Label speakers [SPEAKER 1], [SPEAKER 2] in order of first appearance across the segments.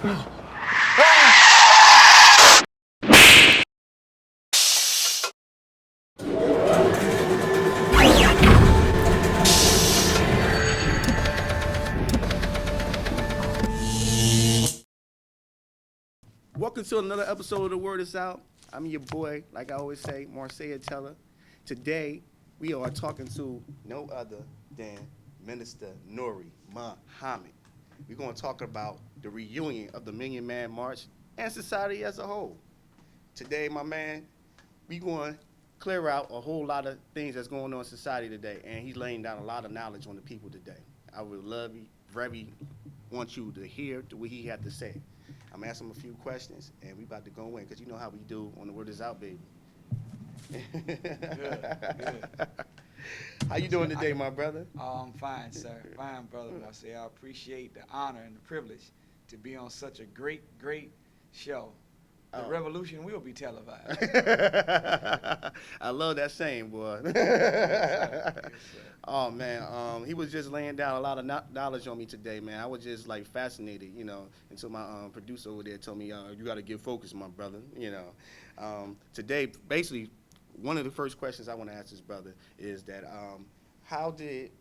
[SPEAKER 1] Welcome to another episode of The Word Is Out. I'm your boy, like I always say, Marsaya Taylor. Today, we are talking to no other than Minister Nuri Muhammad. We're going to talk about the reunion of the Million Man March and society as a whole. Today, my man, we're going to clear out a whole lot of things that's going on in society today, and he's laying down a lot of knowledge on the people today. I would very want you to hear what he had to say. I'm gonna ask him a few questions, and we about to go in, because you know how we do on The Word Is Out, baby.
[SPEAKER 2] Good.
[SPEAKER 1] How you doing today, my brother?
[SPEAKER 2] Oh, I'm fine, sir. Fine, Brother Marsaya. I appreciate the honor and the privilege to be on such a great show. The revolution will be televised.
[SPEAKER 1] I love that saying, boy.
[SPEAKER 2] Yes, sir.
[SPEAKER 1] Oh, man, he was just laying down a lot of knowledge on me today, man. I was just, like, fascinated, you know, until my producer over there told me, you got to get focused, my brother, you know. Today, basically, one of the first questions I want to ask this brother is that how did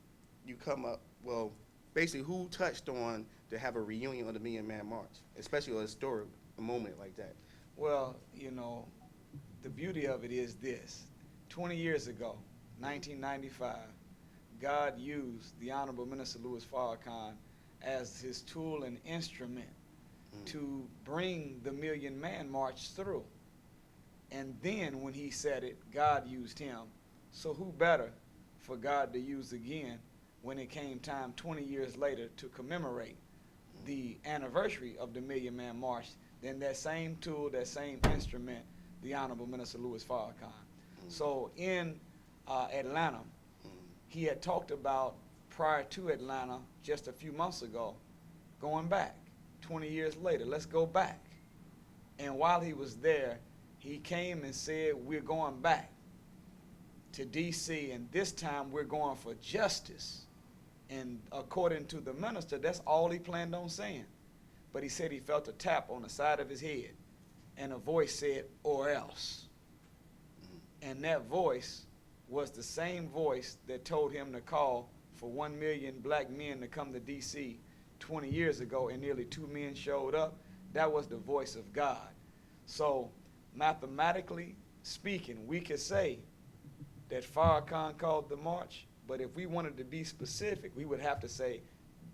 [SPEAKER 1] you come up, well, basically, who touched on to have a reunion of the Million Man March, especially a historic moment like that?
[SPEAKER 2] Well, you know, the beauty of it is this. 20 years ago, 1995, God used the Honorable Minister Louis Farrakhan as his tool and instrument to bring the Million Man March through. And then when he said it, God used him. So who better for God to use again when it came time 20 years later to commemorate the anniversary of the Million Man March than that same tool, that same instrument, the Honorable Minister Louis Farrakhan. So in Atlanta, he had talked about, prior to Atlanta, just a few months ago, going back, 20 years later, let's go back. And while he was there, he came and said, we're going back to D.C., and this time we're going for justice. And according to the minister, that's all he planned on saying. But he said he felt a tap on the side of his head, and a voice said, or else. And that voice was the same voice that told him to call for 1 million black men to come to D.C. 20 years ago, and nearly 2 men showed up. That was the voice of God. So mathematically speaking, we could say that Farrakhan called the march, but if we wanted to be specific, we would have to say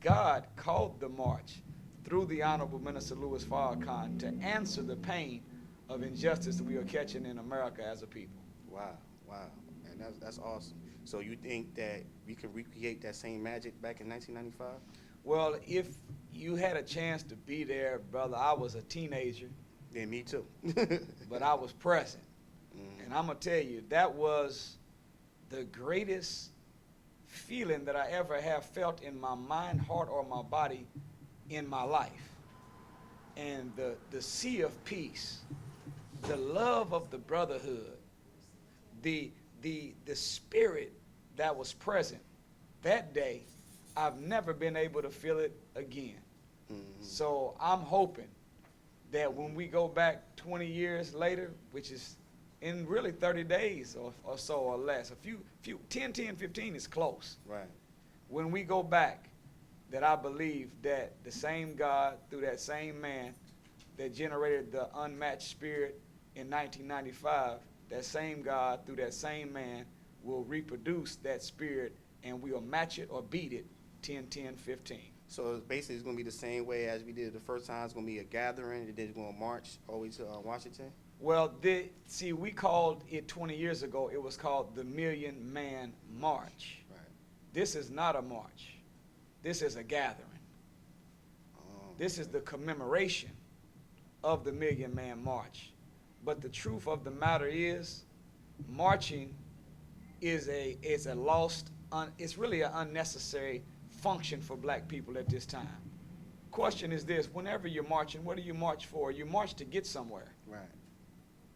[SPEAKER 2] God called the march through the Honorable Minister Louis Farrakhan to answer the pain of injustice that we are catching in America as a people.
[SPEAKER 1] Wow, and that's awesome. So you think that we can recreate that same magic back in 1995?
[SPEAKER 2] Well, if you had a chance to be there, brother, I was a teenager.
[SPEAKER 1] Yeah, me too.
[SPEAKER 2] But I was present. And I'm going to tell you, that was the greatest feeling that I ever have felt in my mind, heart, or my body in my life. And the sea of peace, the love of the brotherhood, the spirit that was present that day, I've never been able to feel it again. So I'm hoping that when we go back 20 years later, which is in really 30 days or so or less, 10, 15 is close.
[SPEAKER 1] Right.
[SPEAKER 2] When we go back, that I believe that the same God, through that same man that generated the unmatched spirit in 1995, that same God, through that same man, will reproduce that spirit, and we'll match it or beat it 10, 15.
[SPEAKER 1] So basically it's going to be the same way as we did the first time. It's going to be a gathering, and then it's going to march all the way to Washington?
[SPEAKER 2] Well, see, we called it 20 years ago, it was called the Million Man March.
[SPEAKER 1] Right.
[SPEAKER 2] This is not a march. This is a gathering. This is the commemoration of the Million Man March. But the truth of the matter is, marching is a lost, it's really an unnecessary function for black people at this time. Question is this: whenever you're marching, what do you march for? You march to get somewhere.
[SPEAKER 1] Right.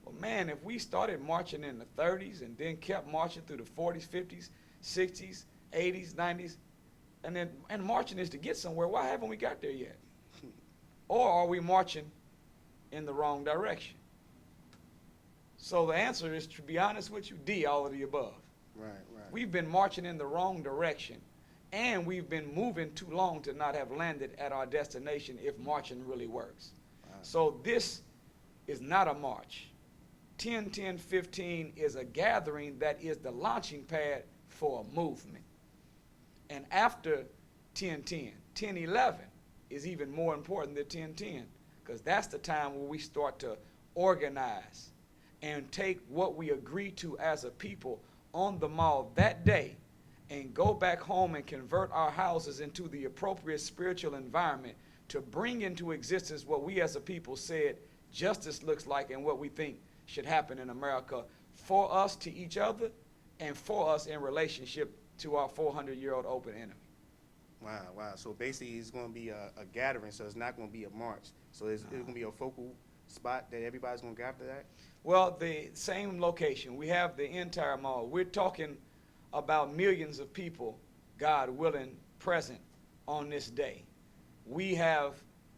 [SPEAKER 2] Well, man, if we started marching in the 30s and then kept marching through the 40s, 50s, 60s, 80s, 90s, and marching is to get somewhere, why haven't we got there yet? or are we marching in the wrong direction? So the answer is, to be honest with you, D, all of the above.
[SPEAKER 1] Right, right.
[SPEAKER 2] We've been marching in the wrong direction, and we've been moving too long to not have landed at our destination if marching really works.
[SPEAKER 1] Wow.
[SPEAKER 2] So this is not a march. 10-10-15 is a gathering that is the launching pad for a movement. And after 10-10, 10-11 is even more important than 10-10, because that's the time where we start to organize and take what we agree to as a people on the mall that day and go back home and convert our houses into the appropriate spiritual environment to bring into existence what we as a people said justice looks like and what we think should happen in America for us to each other and for us in relationship to our 400-year-old open enemy.
[SPEAKER 1] Wow, wow. So basically it's going to be a gathering, so it's not going to be a march. So it's going to be a focal spot that everybody's going to gather at?
[SPEAKER 2] Well, the same location. We have the entire mall. We're talking about millions of people, God willing, present on this day. We have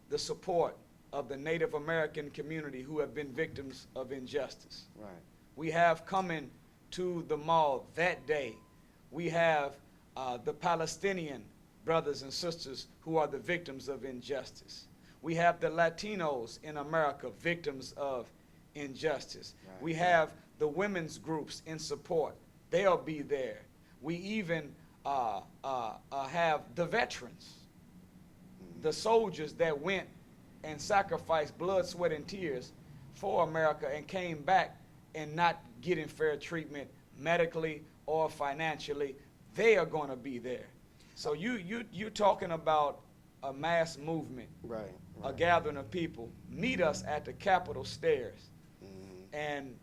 [SPEAKER 2] the support of the Native American community who have been victims of injustice.
[SPEAKER 1] Right.
[SPEAKER 2] We have coming to the mall that day, we have the Palestinian brothers and sisters who are the victims of injustice. We have the Latinos in America, victims of injustice.
[SPEAKER 1] Right.
[SPEAKER 2] We have the women's groups in support. They'll be there. We even have the veterans, the soldiers that went and sacrificed blood, sweat, and tears for America and came back and not getting fair treatment medically or financially. They are going to be there. So you're talking about a mass movement,
[SPEAKER 1] Right.
[SPEAKER 2] a gathering of people. Meet us at the Capitol stairs and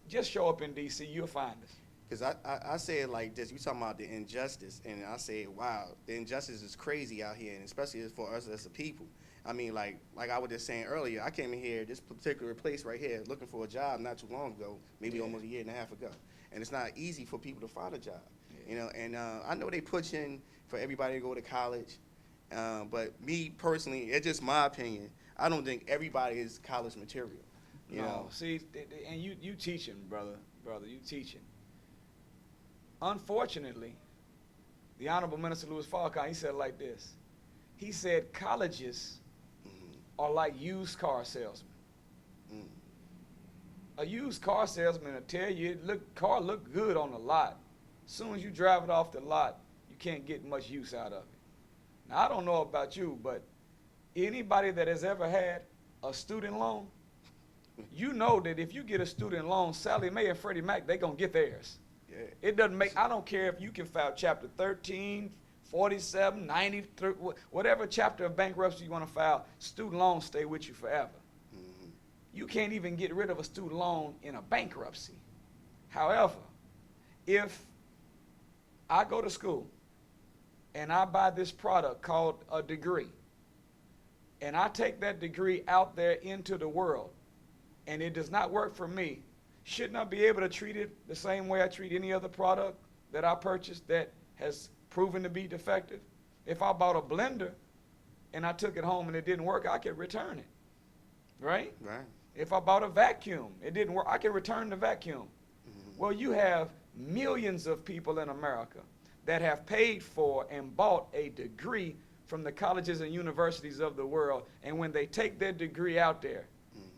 [SPEAKER 2] just show up in D.C. You'll find us.
[SPEAKER 1] Because I say it like this. You talking about the injustice, and I say, wow, the injustice is crazy out here, and especially for us as a people. I mean, like I was just saying earlier, I came in here, this particular place right here, looking for a job not too long ago, maybe almost a year and a half ago. And it's not easy for people to find a job, you know. And I know they pushing for everybody to go to college, but me personally, it's just my opinion. I don't think everybody is college material. You know?
[SPEAKER 2] See, and you teaching, brother, you teaching. Unfortunately, the Honorable Minister Louis Farrakhan, he said it like this. He said colleges are like used car salesmen. A used car salesman will tell you, car look good on the lot. As soon as you drive it off the lot, you can't get much use out of it. Now, I don't know about you, but anybody that has ever had a student loan, you know that if you get a student loan, Sallie Mae and Freddie Mac, they're going to get theirs.
[SPEAKER 1] Yeah.
[SPEAKER 2] It doesn't make, I don't care if you can file chapter 13, 47, 93, whatever chapter of bankruptcy you want to file, student loans stay with you forever. You can't even get rid of a student loan in a bankruptcy. However, if I go to school and I buy this product called a degree, and I take that degree out there into the world, and it does not work for me, shouldn't I be able to treat it the same way I treat any other product that I purchased that has proven to be defective? If I bought a blender and I took it home and it didn't work, I could return it, right?
[SPEAKER 1] Right.
[SPEAKER 2] If I bought a vacuum, it didn't work, I can return the vacuum. Well, you have millions of people in America that have paid for and bought a degree from the colleges and universities of the world, and when they take their degree out there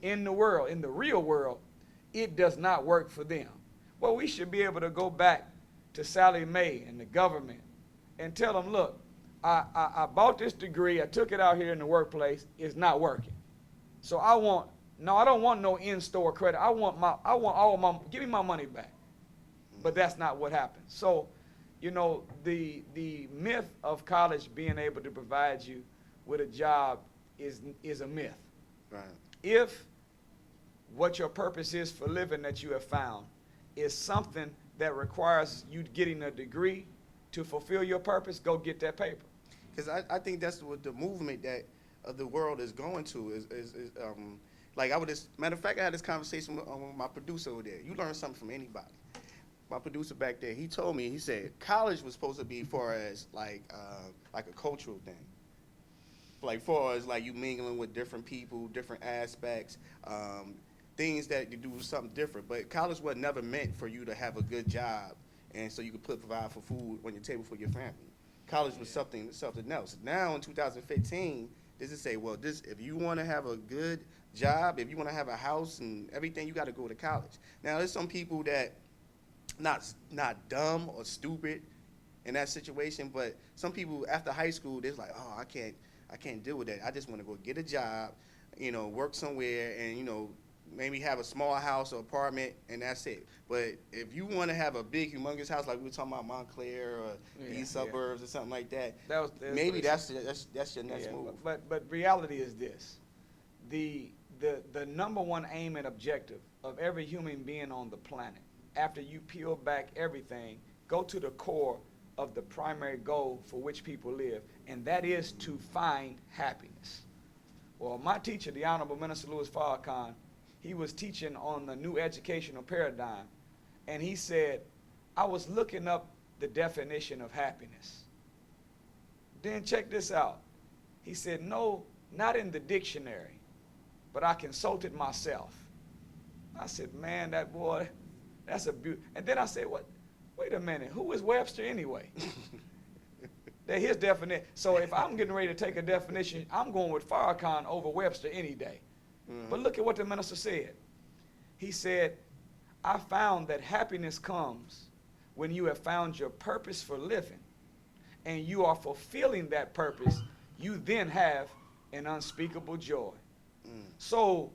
[SPEAKER 2] in the world, in the real world, it does not work for them. Well, we should be able to go back to Sallie Mae and the government and tell them, look, I bought this degree, I took it out here in the workplace, it's not working. So I don't want no in-store credit. Give me my money back. But that's not what happened. So, you know, the myth of college being able to provide you with a job is a myth.
[SPEAKER 1] Right.
[SPEAKER 2] If what your purpose is for living that you have found is something that requires you getting a degree to fulfill your purpose, go get that paper.
[SPEAKER 1] Because I think that's what the movement that the world is going to is like matter of fact, I had this conversation with my producer over there. You learn something from anybody. My producer back there, he told me, he said college was supposed to be for as like a cultural thing. like far as like you mingling with different people, different aspects, things that you do something different. But college was never meant for you to have a good job and so you could provide for food on your table for your family. College was something else. Now in 2015, this is say, well, this if you want to have a good job, if you want to have a house and everything, you got to go to college. Now there's some people that not dumb or stupid in that situation, but some people after high school, they're like, oh, I can't deal with that. I just want to go get a job, work somewhere, and maybe have a small house or apartment, and that's it. But if you want to have a big, humongous house, like we were talking about Montclair or these suburbs or something like that, maybe that's your next move.
[SPEAKER 2] But reality is this: the number one aim and objective of every human being on the planet, after you peel back everything, go to the core of the primary goal for which people live, and that is to find happiness. Well, my teacher, the Honorable Minister Louis Farrakhan, he was teaching on the new educational paradigm, and he said, I was looking up the definition of happiness. Then check this out. He said, no, not in the dictionary, but I consulted myself. I said, man, that boy, that's a beauty. And then I said, wait a minute, who is Webster anyway? That his definition. So if I'm getting ready to take a definition, I'm going with Farrakhan over Webster any day. Mm-hmm. But look at what the minister said. He said, I found that happiness comes when you have found your purpose for living and you are fulfilling that purpose. You then have an unspeakable joy. Mm. So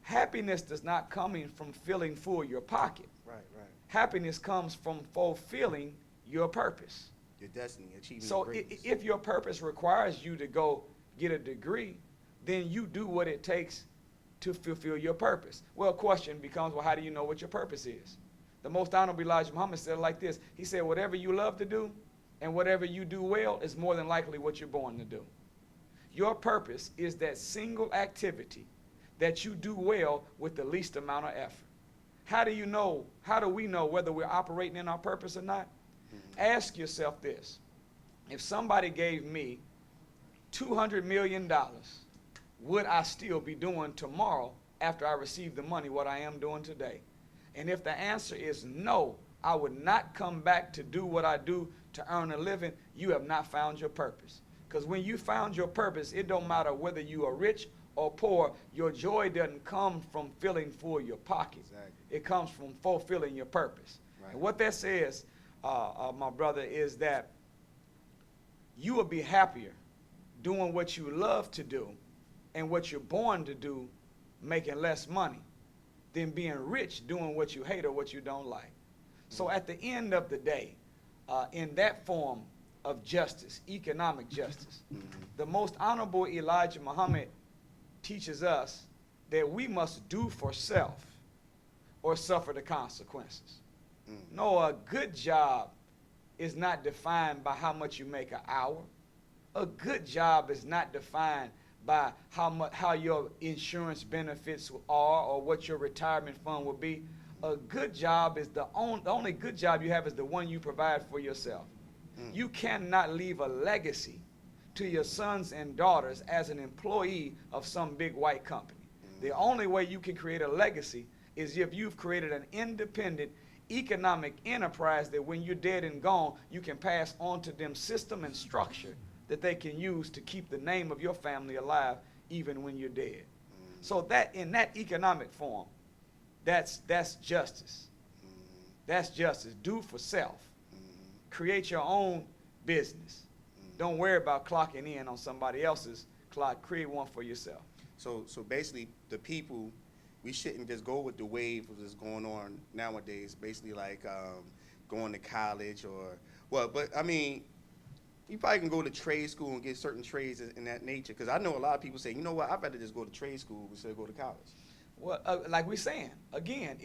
[SPEAKER 2] happiness does not come from filling full your pocket.
[SPEAKER 1] Right.
[SPEAKER 2] Happiness comes from fulfilling your purpose.
[SPEAKER 1] Your destiny, achieving
[SPEAKER 2] so
[SPEAKER 1] greatness.
[SPEAKER 2] If your purpose requires you to go get a degree, then you do what it takes to fulfill your purpose. Well, question becomes, well, how do you know what your purpose is? The most Honorable Elijah Muhammad said it like this. He said, whatever you love to do and whatever you do well is more than likely what you're born to do. Your purpose is that single activity that you do well with the least amount of effort. How do we know whether we're operating in our purpose or not? Mm-hmm. Ask yourself this. If somebody gave me $200 million, would I still be doing tomorrow after I receive the money what I am doing today? And if the answer is no, I would not come back to do what I do to earn a living, you have not found your purpose. Because when you found your purpose, it don't matter whether you are rich or poor, your joy doesn't come from filling full your pocket. Exactly. It comes from fulfilling your purpose. Right. And what that says, my brother, is that you will be happier doing what you love to do and what you're born to do, making less money, than being rich doing what you hate or what you don't like. Mm-hmm. So at the end of the day, in that form of justice, economic justice, mm-hmm. the most Honorable Elijah Muhammad teaches us that we must do for self or suffer the consequences. Mm-hmm. No, a good job is not defined by how much you make an hour. A good job is not defined by how your insurance benefits are or what your retirement fund will be. A good job is the only good job you have is the one you provide for yourself. Mm. You cannot leave a legacy to your sons and daughters as an employee of some big white company. Mm. The only way you can create a legacy is if you've created an independent economic enterprise that when you're dead and gone, you can pass on to them system and structure that they can use to keep the name of your family alive even when you're dead. Mm. So that in that economic form, that's justice. Mm. That's justice. Do for self. Mm. Create your own business. Mm. Don't worry about clocking in on somebody else's clock. Create one for yourself.
[SPEAKER 1] So basically, the people, we shouldn't just go with the wave of what's going on nowadays. Basically, like going to college but I mean, you probably can go to trade school and get certain trades in that nature. Because I know a lot of people say, you know what, I'd rather just go to trade school instead of go to college.
[SPEAKER 2] Well, like we're saying, again,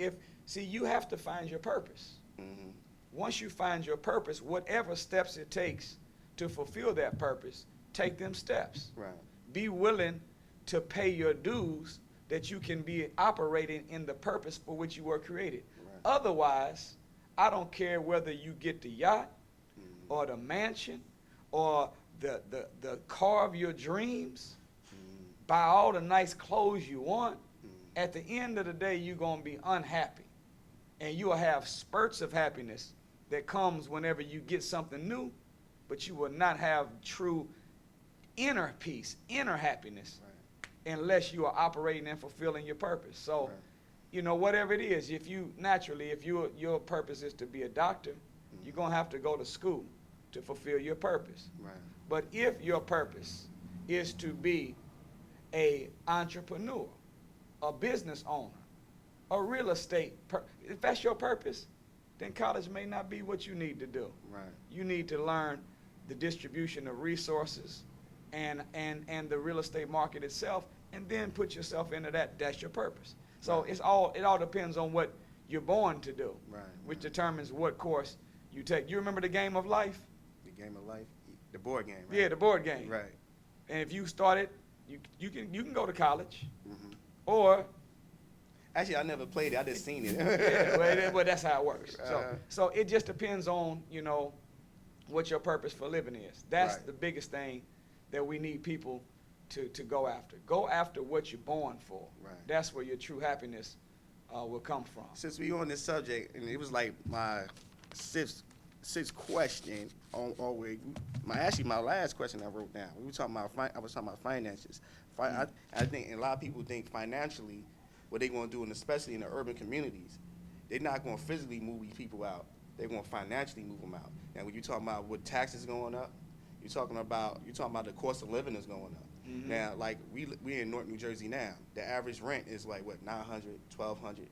[SPEAKER 2] you have to find your purpose. Mm-hmm. Once you find your purpose, whatever steps it takes to fulfill that purpose, take them steps.
[SPEAKER 1] Right.
[SPEAKER 2] Be willing to pay your dues that you can be operating in the purpose for which you were created. Right. Otherwise, I don't care whether you get the yacht, mm-hmm. or the mansion, or the car of your dreams, buy all the nice clothes you want. At the end of the day, you're going to be unhappy. And you'll have spurts of happiness that comes whenever you get something new, but you will not have true inner peace, inner happiness, unless you are operating and fulfilling your purpose. So, you know, whatever it is, if your purpose is to be a doctor, you're going to have to go to school to fulfill your purpose.
[SPEAKER 1] Right.
[SPEAKER 2] But if your purpose is to be a entrepreneur, a business owner, a real estate, if that's your purpose, then college may not be what you need to do.
[SPEAKER 1] Right.
[SPEAKER 2] You need to learn the distribution of resources and the real estate market itself, and then put yourself into that. That's your purpose. So it all depends on what you're born to do, which determines what course you take. You remember the game of life?
[SPEAKER 1] The game of life, the board game, right?
[SPEAKER 2] Yeah, the board game.
[SPEAKER 1] Right.
[SPEAKER 2] And if you started, you can go to college, or
[SPEAKER 1] actually I never played it. I just seen it.
[SPEAKER 2] yeah, well, that's how it works. So it just depends on, you know, what your purpose for living is. That's the biggest thing that we need people to go after. Go after what you're born for.
[SPEAKER 1] Right.
[SPEAKER 2] That's where your true happiness will come from.
[SPEAKER 1] Since we on this subject, and it was like my sixth question my last question I wrote down. We were talking about I was talking about finances. I think a lot of people think financially, what they're going to do, and especially in the urban communities, they're not going to physically move these people out. They're going to financially move them out. Now, when you're talking about what taxes going up, you're talking about the cost of living is going up. Now, like we in North New Jersey now, the average rent is like what, $900, $1,200.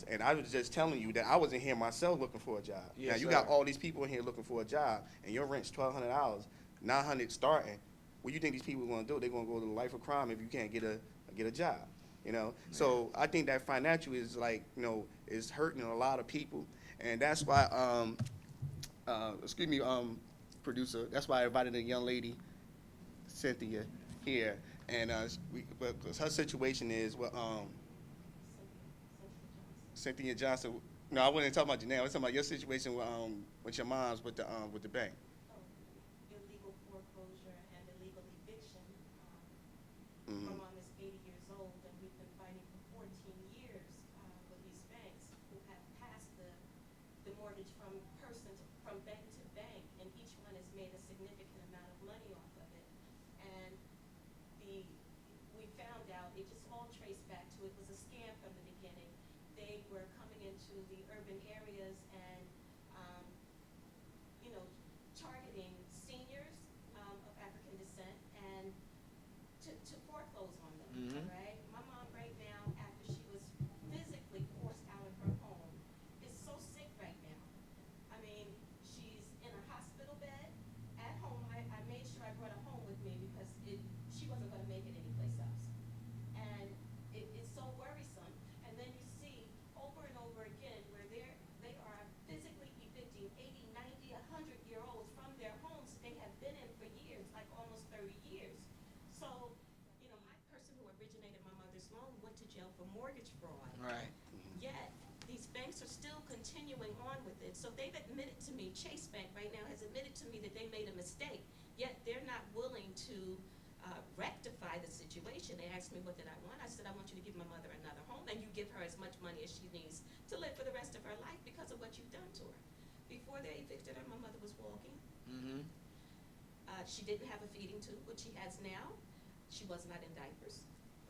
[SPEAKER 1] And I was just telling you that I was in here myself looking for a job.
[SPEAKER 2] Yes,
[SPEAKER 1] now you got all these people in here looking for a job, and your rent's $1,200, $900 starting. What do you think these people are going to do? They're going to go to the life of crime if you can't get a job. You know, so I think that financial is like, you know, is hurting a lot of people, and that's why producer, that's why I invited a young lady, Cynthia, here, and because her situation is Cynthia Johnson. No, I wasn't talking about you now. I was talking about your situation with your mom's with the bank.
[SPEAKER 3] Illegal foreclosure and illegal eviction. My mom is 80 years old, and we've been fighting for 14 years with these banks who have passed the mortgage from bank to bank, and each one has made a significant amount of money off of it. And we found out it just all traced back to it was a scam from the beginning. They were coming into the urban areas and targeting seniors of African descent and to foreclose on them. All right. My mom right now, after she was physically forced out of her home, is so sick right now. I mean, she's in a hospital bed at home. I made sure I brought her home with me because she wasn't going to make it anyplace else. And it's so worrisome. And then you see over and over again where they are physically evicting 80, 90, 100-year-olds from their homes they have been in for years, like almost 30 years. So, my person who originated my mother's loan went to jail for mortgage fraud.
[SPEAKER 2] Right.
[SPEAKER 3] Yet, these banks are still continuing on with it. So they've admitted to me, Chase Bank right now has admitted to me that they made a mistake, yet they're not willing to rectify the situation. They asked me, what did I want? I said, I want you to give my mother another home, and you give her as much money as she needs to live for the rest of her life because of what you've done to her. Before they evicted her, my mother was walking. She didn't have a feeding tube, which she has now. She was not in diapers,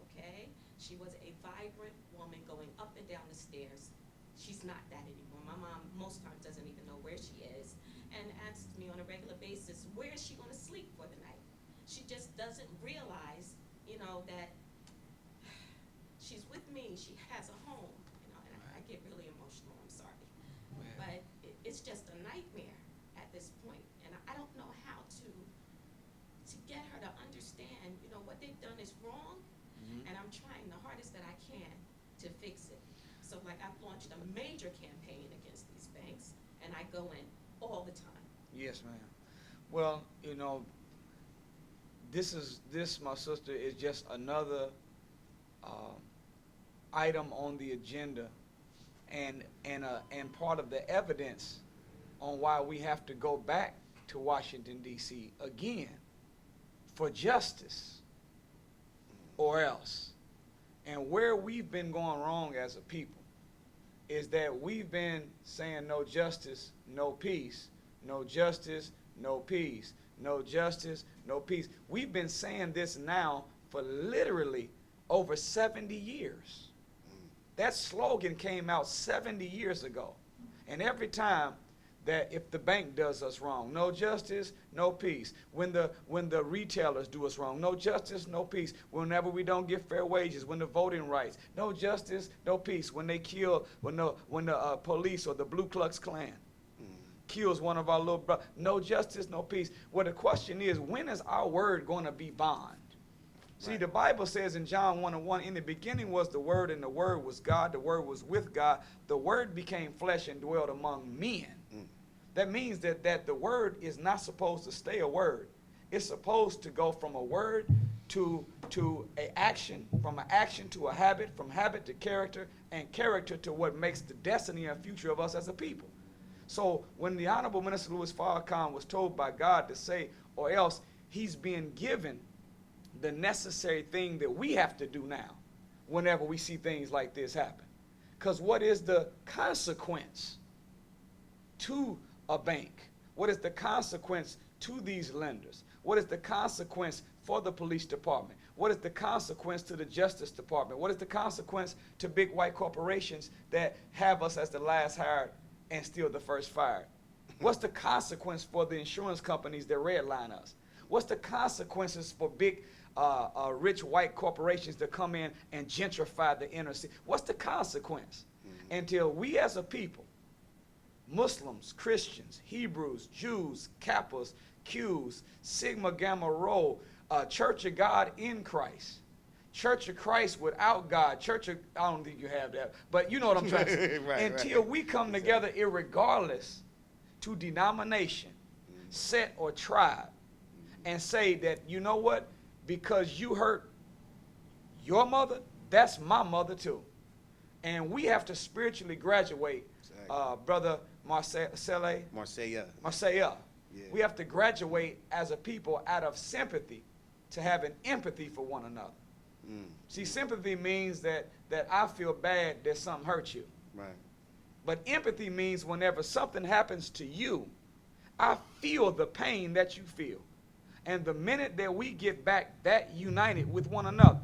[SPEAKER 3] okay? She was a vibrant woman going up and down the stairs. She's not that anymore. My mom most times doesn't even know where she is and asks me on a regular basis, where is she going to sleep for the night? She just doesn't realize, that she's with me. She has a home, and I get really emotional. I'm sorry. But it's just a nightmare at this point, and I don't know how to get her to understand, what they've done is wrong, and I'm trying the hardest that I can to fix it. So, I've launched a major campaign against these banks, and I go in all the time.
[SPEAKER 2] Yes, ma'am. Well, this, my sister, is just another item on the agenda, and part of the evidence on why we have to go back to Washington, D.C. again for justice or else. And where we've been going wrong as a people is that we've been saying no justice, no peace, no justice, no peace, no justice, no peace. We've been saying this now for literally over 70 years. That slogan came out 70 years ago. And every time that if the bank does us wrong, no justice, no peace. When the retailers do us wrong, no justice, no peace. Whenever we don't get fair wages, when the voting rights, no justice, no peace. When they kill, when the police or the Ku Klux Klan kills one of our little brothers, no justice, no peace. Well, the question is, when is our word going to be bond? See, the Bible says in John 1:1, in the beginning was the Word, and the Word was God. The Word was with God. The Word became flesh and dwelt among men. That means that the Word is not supposed to stay a word. It's supposed to go from a word to an action, from an action to a habit, from habit to character, and character to what makes the destiny and future of us as a people. So when the Honorable Minister Louis Farrakhan was told by God to say, or else, he's being given the necessary thing that we have to do now whenever we see things like this happen. Because what is the consequence to a bank? What is the consequence to these lenders? What is the consequence for the police department? What is the consequence to the Justice Department? What is the consequence to big white corporations that have us as the last hired and still the first fired? What's the consequence for the insurance companies that redline us? What's the consequences for big rich white corporations that come in and gentrify the inner city? What's the consequence? Until we as a people, Muslims, Christians, Hebrews, Jews, Kappas, Qs, Sigma Gamma Rho, Church of God in Christ, Church of Christ without God, I don't think you have that, but you know what I'm trying to say. Until we come together, irregardless to denomination, set or tribe, and say that, you know what, because you hurt your mother, that's my mother too. And we have to spiritually graduate, Brother Marsaya. Yeah. We have to graduate as a people out of sympathy to having empathy for one another. See, sympathy means that I feel bad that something hurt you.
[SPEAKER 1] Right.
[SPEAKER 2] But empathy means whenever something happens to you, I feel the pain that you feel. And the minute that we get back that united with one another,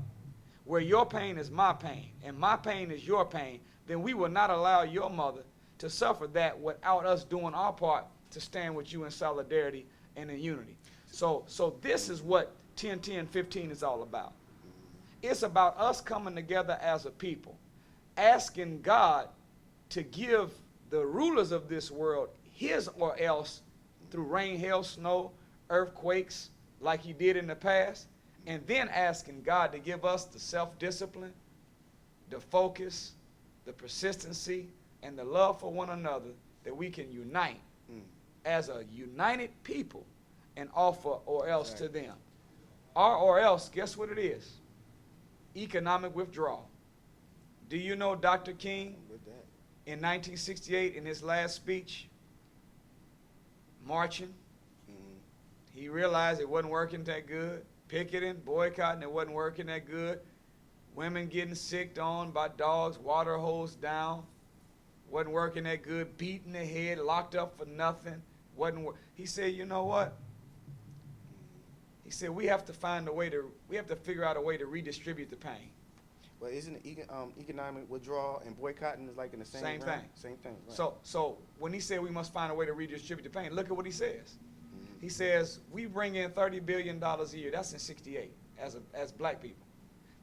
[SPEAKER 2] where your pain is my pain and my pain is your pain, then we will not allow your mother to suffer that without us doing our part to stand with you in solidarity and in unity. So this is what 10-10-15 is all about. It's about us coming together as a people, asking God to give the rulers of this world his or else through rain, hail, snow, earthquakes, like he did in the past, and then asking God to give us the self-discipline, the focus, the persistency, and the love for one another that we can unite as a united people and offer or else to them. Or else, guess what it is? Economic withdrawal. Do you know Dr. King in 1968 in his last speech, marching, he realized it wasn't working that good. Picketing, boycotting, it wasn't working that good. Women getting sicked on by dogs, water hose down, wasn't working that good. Beaten the head, locked up for nothing, he said, you know what? He said we have to figure out a way to redistribute the pain.
[SPEAKER 1] Well, isn't economic withdrawal and boycotting is like in the same
[SPEAKER 2] thing?
[SPEAKER 1] Same thing. Right.
[SPEAKER 2] So when he said we must find a way to redistribute the pain, look at what he says. He says we bring in $30 billion a year. That's in '68 as black people,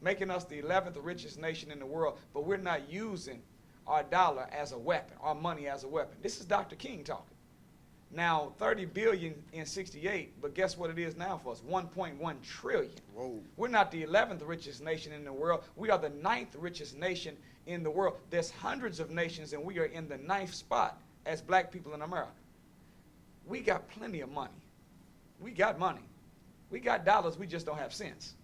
[SPEAKER 2] making us the 11th richest nation in the world. But we're not using our dollar as a weapon, our money as a weapon. This is Dr. King talking. Now, 30 billion in '68, but guess what it is now for us? 1.1 trillion.
[SPEAKER 1] Whoa.
[SPEAKER 2] We're not the 11th richest nation in the world. We are the 9th richest nation in the world. There's hundreds of nations, and we are in the 9th spot as black people in America. We got plenty of money. We got money. We got dollars, we just don't have sense.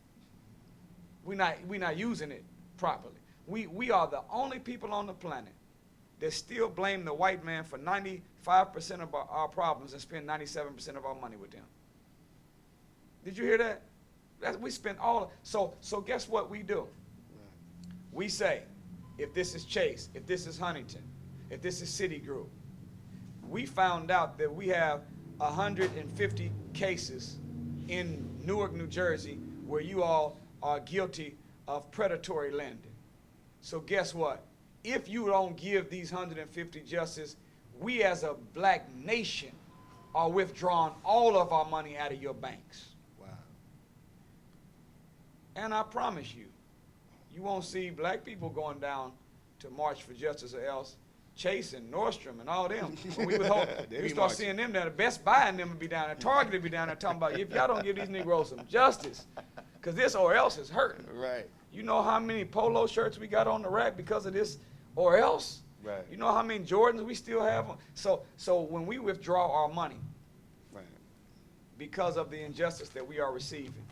[SPEAKER 2] We're not using it properly. We are the only people on the planet that still blame the white man for 95% of our problems and spend 97% of our money with them. Did you hear that? We spend all, so guess what we do? We say, if this is Chase, if this is Huntington, if this is Citigroup, we found out that we have 150 cases in Newark, New Jersey, where you all are guilty of predatory lending. So guess what? If you don't give these 150 justice, we as a black nation are withdrawing all of our money out of your banks.
[SPEAKER 1] Wow.
[SPEAKER 2] And I promise you, you won't see black people going down to March for Justice or else. Chase and Nordstrom and all them. When we start seeing them there, the Best Buy and them will be down there. Target will be down there talking about, if y'all don't give these Negroes some justice, because this or else is hurting.
[SPEAKER 1] Right.
[SPEAKER 2] You know how many polo shirts we got on the rack because of this or else?
[SPEAKER 1] Right.
[SPEAKER 2] You know how many Jordans we still have? So when we withdraw our money
[SPEAKER 1] Right.
[SPEAKER 2] because of the injustice that we are receiving,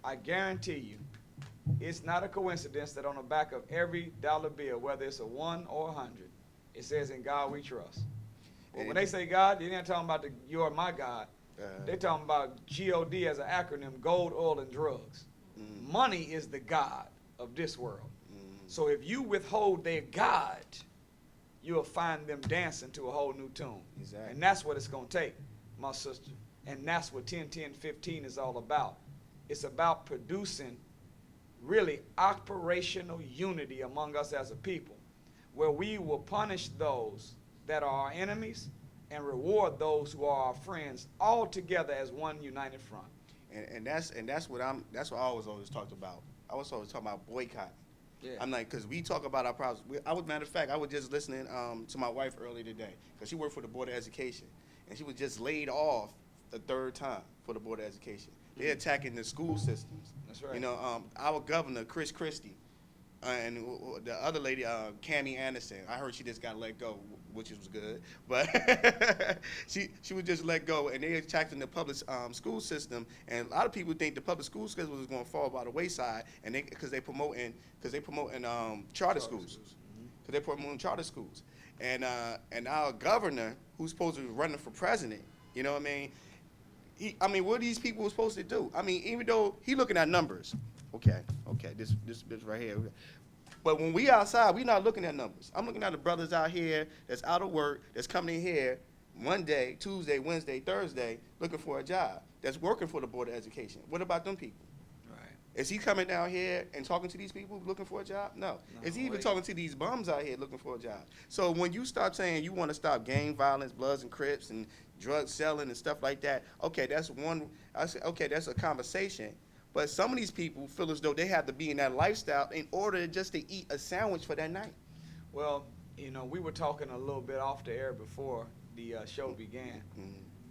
[SPEAKER 2] I guarantee you, it's not a coincidence that on the back of every dollar bill, whether it's a 1 or 100, it says, "In God we trust." Well, when they say God, they're not talking about you are my God. They're talking about G-O-D as an acronym, gold, oil, and drugs. Money is the God of this world. So if you withhold their God, you'll find them dancing to a whole new tune.
[SPEAKER 1] Exactly.
[SPEAKER 2] And that's what it's going to take, my sister. And that's what 10-10-15 is all about. It's about producing really operational unity among us as a people, where we will punish those that are our enemies and reward those who are our friends, all together as one united front.
[SPEAKER 1] And that's what I always talked about. I was always talking about boycott.
[SPEAKER 2] Yeah.
[SPEAKER 1] I'm like, because we talk about our problems. Matter of fact, I was just listening to my wife earlier today, because she worked for the Board of Education, and she was just laid off the 3rd time for the Board of Education. They're attacking the school systems.
[SPEAKER 2] That's right.
[SPEAKER 1] You know, our governor, Chris Christie, and the other lady, Cammie Anderson, I heard she just got let go, which was good. But she was just let go, and they attacking the public school system. And a lot of people think the public school system is going to fall by the wayside, and because they promoting charter schools, because they're promoting charter schools. And our governor, who's supposed to be running for president, you know what I mean? What are these people supposed to do? I mean, even though he looking at numbers, okay, this right here. But when we outside, we not looking at numbers. I'm looking at the brothers out here that's out of work, that's coming in here Monday, Tuesday, Wednesday, Thursday, looking for a job, that's working for the Board of Education. What about them people?
[SPEAKER 2] Right.
[SPEAKER 1] Is he coming down here and talking to these people looking for a job? No. Is he even talking to these bums out here looking for a job? So when you start saying you want to stop gang violence, Bloods and Crips, and drug selling and stuff like that, okay, that's a conversation. But some of these people feel as though they have to be in that lifestyle in order just to eat a sandwich for that night.
[SPEAKER 2] Well, you know, we were talking a little bit off the air before the show began,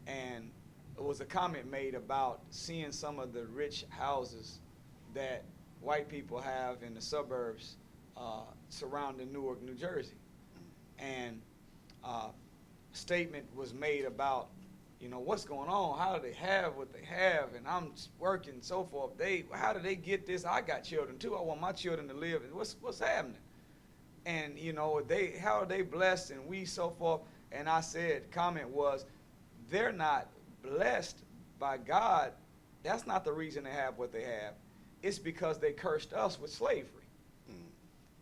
[SPEAKER 2] and it was a comment made about seeing some of the rich houses that white people have in the suburbs surrounding Newark, New Jersey. And statement was made about, you know, what's going on? How do they have what they have? And I'm working and so forth. How do they get this? I got children too. I want my children to live. What's happening? And you know, how are they blessed? And we so forth. And I said, comment was, they're not blessed by God. That's not the reason they have what they have. It's because they cursed us with slavery.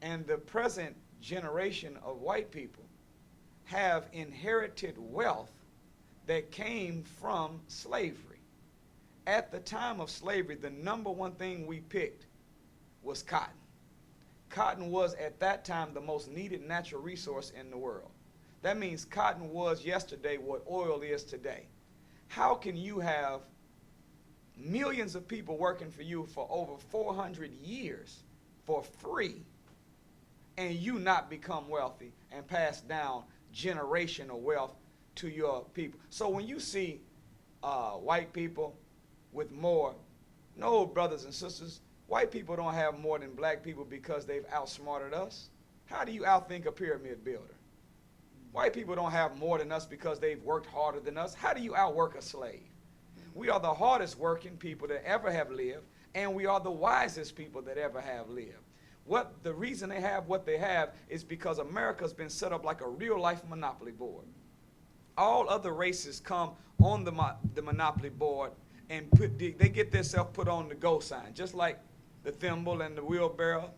[SPEAKER 2] And the present generation of white people have inherited wealth that came from slavery. At the time of slavery, the number one thing we picked was cotton. Cotton was at that time the most needed natural resource in the world. That means cotton was yesterday what oil is today. How can you have millions of people working for you for over 400 years for free and you not become wealthy and pass down generational wealth to your people? So when you see white people with more, no, brothers and sisters, white people don't have more than black people because they've outsmarted us. How do you outthink a pyramid builder? White people don't have more than us because they've worked harder than us. How do you outwork a slave? We are the hardest working people that ever have lived, and we are the wisest people that ever have lived. What the reason they have what they have is because America's been set up like a real life monopoly board. All other races come on the monopoly board and they get themselves put on the go sign, just like the thimble and the wheelbarrow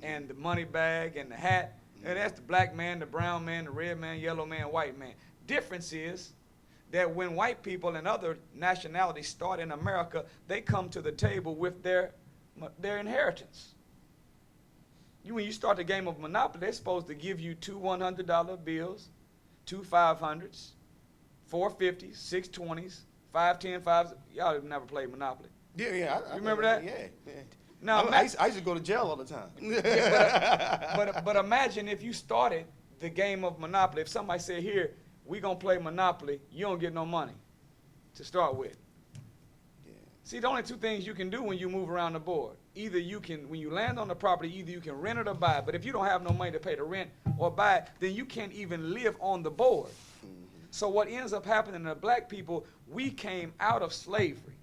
[SPEAKER 2] and the money bag and the hat. And that's the black man, the brown man, the red man, yellow man, white man. Difference is that when white people and other nationalities start in America, they come to the table with their inheritance. When you start the game of Monopoly, they're supposed to give you 2 $100 bills, 2 500s, 4 50s, 6 20s, 5 10 5s. Y'all have never played Monopoly.
[SPEAKER 1] Yeah.
[SPEAKER 2] You remember that?
[SPEAKER 1] Yeah.
[SPEAKER 2] Now,
[SPEAKER 1] I used to go to jail all the time.
[SPEAKER 2] but imagine if you started the game of Monopoly. If somebody said, here, we're going to play Monopoly, you don't get no money to start with.
[SPEAKER 1] Yeah.
[SPEAKER 2] See, the only two things you can do when you move around the board. Either you can, when you land on the property, either you can rent it or buy it. But if you don't have no money to pay the rent or buy it, then you can't even live on the board. So what ends up happening to black people, we came out of slavery.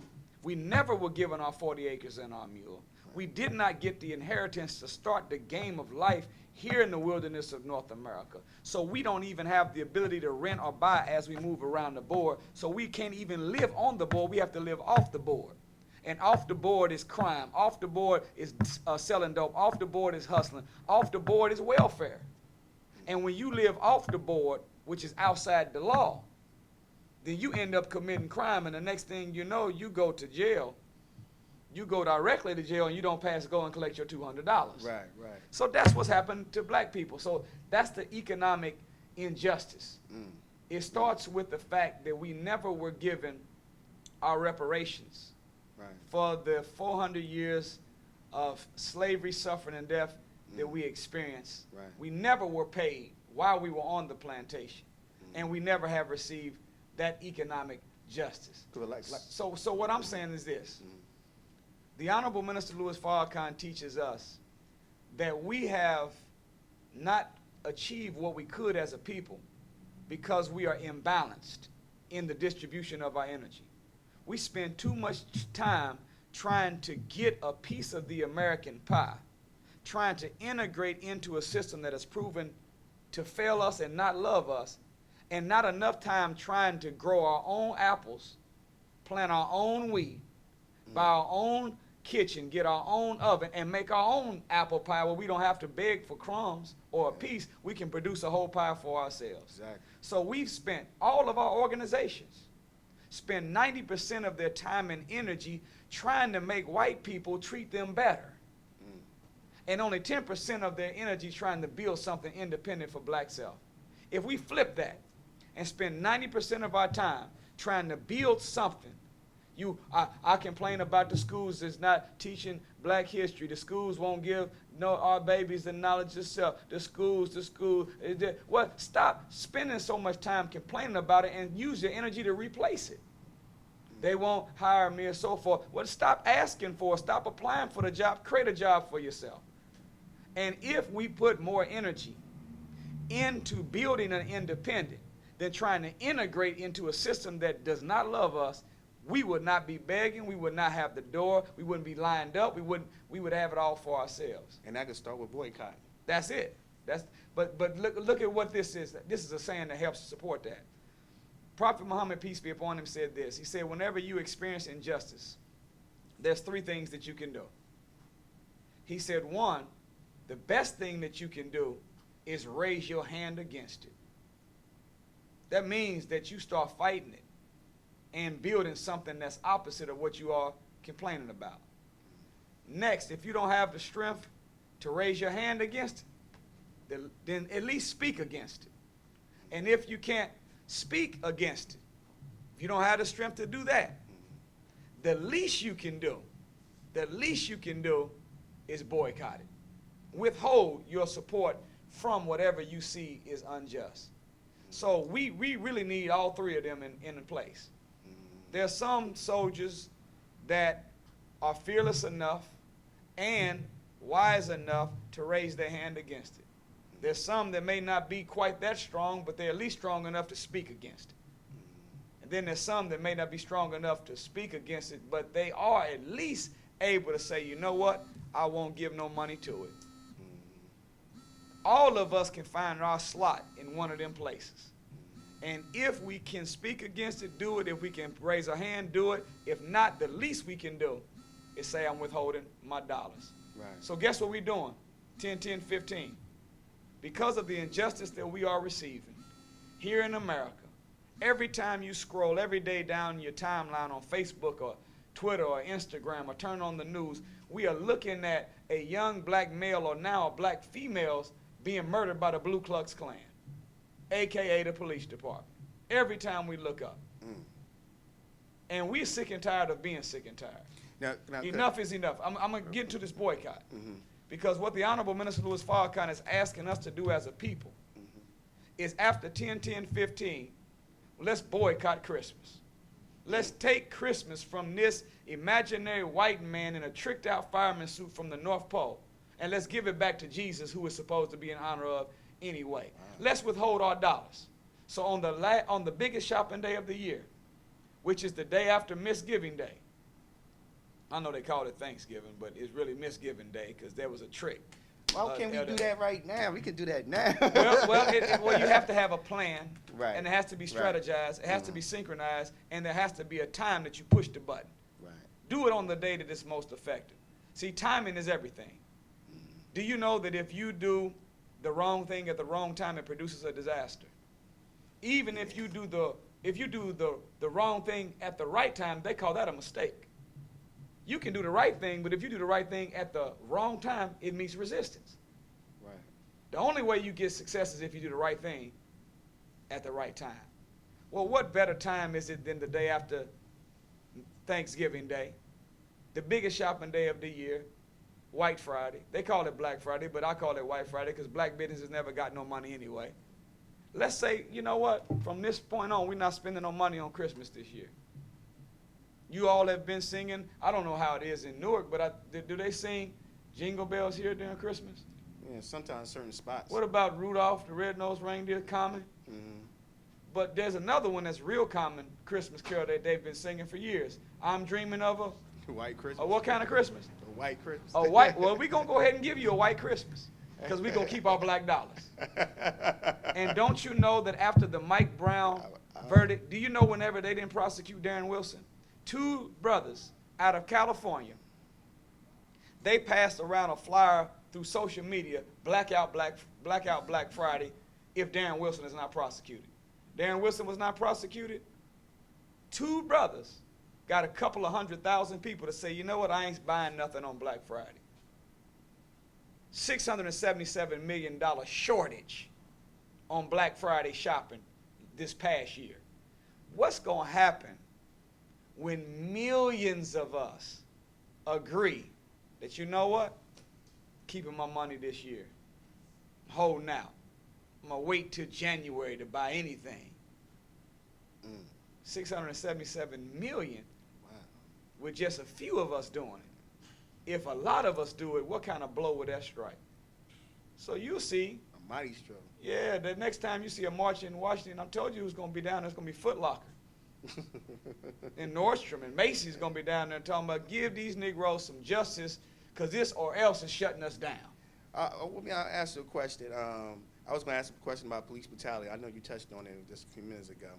[SPEAKER 2] We never were given our 40 acres and our mule. We did not get the inheritance to start the game of life here in the wilderness of North America. So we don't even have the ability to rent or buy as we move around the board. So we can't even live on the board. We have to live off the board. And off the board is crime. Off the board is selling dope. Off the board is hustling. Off the board is welfare. And when you live off the board, which is outside the law, then you end up committing crime. And the next thing you know, you go to jail. You go directly to jail and you don't pass go and collect your $200.
[SPEAKER 1] Right.
[SPEAKER 2] So that's what's happened to black people. So that's the economic injustice. It starts with the fact that we never were given our reparations for the 400 years of slavery, suffering, and death that we experienced. We never were paid while we were on the plantation. And we never have received that economic justice. So what I'm saying is this. The Honorable Minister Louis Farrakhan teaches us that we have not achieved what we could as a people because we are imbalanced in the distribution of our energy. We spend too much time trying to get a piece of the American pie, trying to integrate into a system that has proven to fail us and not love us, and not enough time trying to grow our own apples, plant our own wheat, buy our own kitchen, get our own oven, and make our own apple pie where we don't have to beg for crumbs or a piece. We can produce a whole pie for ourselves.
[SPEAKER 1] Exactly.
[SPEAKER 2] So we've spent, all of our organizations spend 90% of their time and energy trying to make white people treat them better. And only 10% of their energy trying to build something independent for black self. If we flip that and spend 90% of our time trying to build something, I complain about the schools that's not teaching black history. The schools won't give our babies the knowledge of self. The schools. Well, stop spending so much time complaining about it and use your energy to replace it. They won't hire me and so forth. Well, stop asking for it. Stop applying for the job. Create a job for yourself. And if we put more energy into building an independent than trying to integrate into a system that does not love us, we would not be begging, we would not have the door, we wouldn't be lined up, we would have it all for ourselves.
[SPEAKER 1] And that could start with boycotting.
[SPEAKER 2] That's it. But look at what this is. This is a saying that helps support that. Prophet Muhammad, peace be upon him, said this. He said, whenever you experience injustice, there's 3 things that you can do. He said, 1, the best thing that you can do is raise your hand against it. That means that you start fighting it and building something that's opposite of what you are complaining about. Next, if you don't have the strength to raise your hand against it, then at least speak against it. And if you can't speak against it, if you don't have the strength to do that, the least you can do is boycott it. Withhold your support from whatever you see is unjust. So we really need all 3 of them in place. There's some soldiers that are fearless enough and wise enough to raise their hand against it. There's some that may not be quite that strong, but they're at least strong enough to speak against it. And then there's some that may not be strong enough to speak against it, but they are at least able to say, you know what, I won't give no money to it. all of us can find our slot in one of them places. And if we can speak against it, do it. If we can raise a hand, do it. If not, the least we can do is say I'm withholding my dollars.
[SPEAKER 1] Right.
[SPEAKER 2] So guess what we're doing? 10, 10, 15. Because of the injustice that we are receiving here in America, every time you scroll every day down your timeline on Facebook or Twitter or Instagram or turn on the news, we are looking at a young black male or now black females being murdered by the Ku Klux Klan, AKA the police department, every time we look up. And we're sick and tired of being sick and tired.
[SPEAKER 1] Now,
[SPEAKER 2] Enough is enough. I'm going to get into this boycott.
[SPEAKER 1] Mm-hmm.
[SPEAKER 2] Because what the Honorable Minister Louis Farrakhan is asking us to do as a people is after 10, 10, 15, let's boycott Christmas. Let's take Christmas from this imaginary white man in a tricked out fireman suit from the North Pole, and let's give it back to Jesus, who is supposed to be in honor of anyway.
[SPEAKER 1] Wow.
[SPEAKER 2] Let's withhold our dollars. So on the biggest shopping day of the year, which is the day after Misgiving Day, I know they call it Thanksgiving, but it's really Misgiving Day because there was a trick.
[SPEAKER 1] Why can't we do that right now? We can do that now.
[SPEAKER 2] Well, you have to have a plan,
[SPEAKER 1] Right.
[SPEAKER 2] and it has to be
[SPEAKER 1] Right.
[SPEAKER 2] strategized, it has to be synchronized, and there has to be a time that you push the button.
[SPEAKER 1] Right.
[SPEAKER 2] Do it on the day that it's most effective. See, timing is everything. Do you know that if you do the wrong thing at the wrong time, it produces a disaster? Even if you do the wrong thing at the right time, they call that a mistake. You can do the right thing, but if you do the right thing at the wrong time, it meets resistance.
[SPEAKER 1] Right.
[SPEAKER 2] The only way you get success is if you do the right thing at the right time. Well, what better time is it than the day after Thanksgiving Day, the biggest shopping day of the year, White Friday. They call it Black Friday, but I call it White Friday because black businesses never got no money anyway. Let's say, you know what, from this point on, we're not spending no money on Christmas this year. You all have been singing, I don't know how it is in Newark, but do they sing Jingle Bells here during Christmas?
[SPEAKER 1] Yeah, sometimes certain spots.
[SPEAKER 2] What about Rudolph the Red-Nosed Reindeer common?
[SPEAKER 1] Mm-hmm.
[SPEAKER 2] But there's another one that's real common Christmas carol that they've been singing for years. I'm dreaming of a
[SPEAKER 1] White Christmas.
[SPEAKER 2] what kind of Christmas?
[SPEAKER 1] A white Christmas.
[SPEAKER 2] A white, well, we're going to go ahead and give you a white Christmas because we're going to keep our black dollars. And don't you know that after the Mike Brown verdict, do you know whenever they didn't prosecute Darren Wilson? 2 brothers out of California, they passed around a flyer through social media, blackout Black Friday, if Darren Wilson is not prosecuted. Darren Wilson was not prosecuted. 2 brothers got a couple of 100,000 people to say, you know what, I ain't buying nothing on Black Friday. $677 million shortage on Black Friday shopping this past year. What's going to happen when millions of us agree that, you know what, keeping my money this year, holding out, I'm going to wait till January to buy anything. 677 million
[SPEAKER 1] Wow.
[SPEAKER 2] with just a few of us doing it. If a lot of us do it, what kind of blow would that strike? So you'll see.
[SPEAKER 1] A mighty stroke.
[SPEAKER 2] Yeah, the next time you see a march in Washington, I told you who's going to be down there. It's going to be Foot Locker. And Nordstrom and Macy's going to be down there talking about give these Negroes some justice because this or else is shutting us down.
[SPEAKER 1] Let me ask you a question. I was going to ask a question about police brutality. I know you touched on it just a few minutes ago.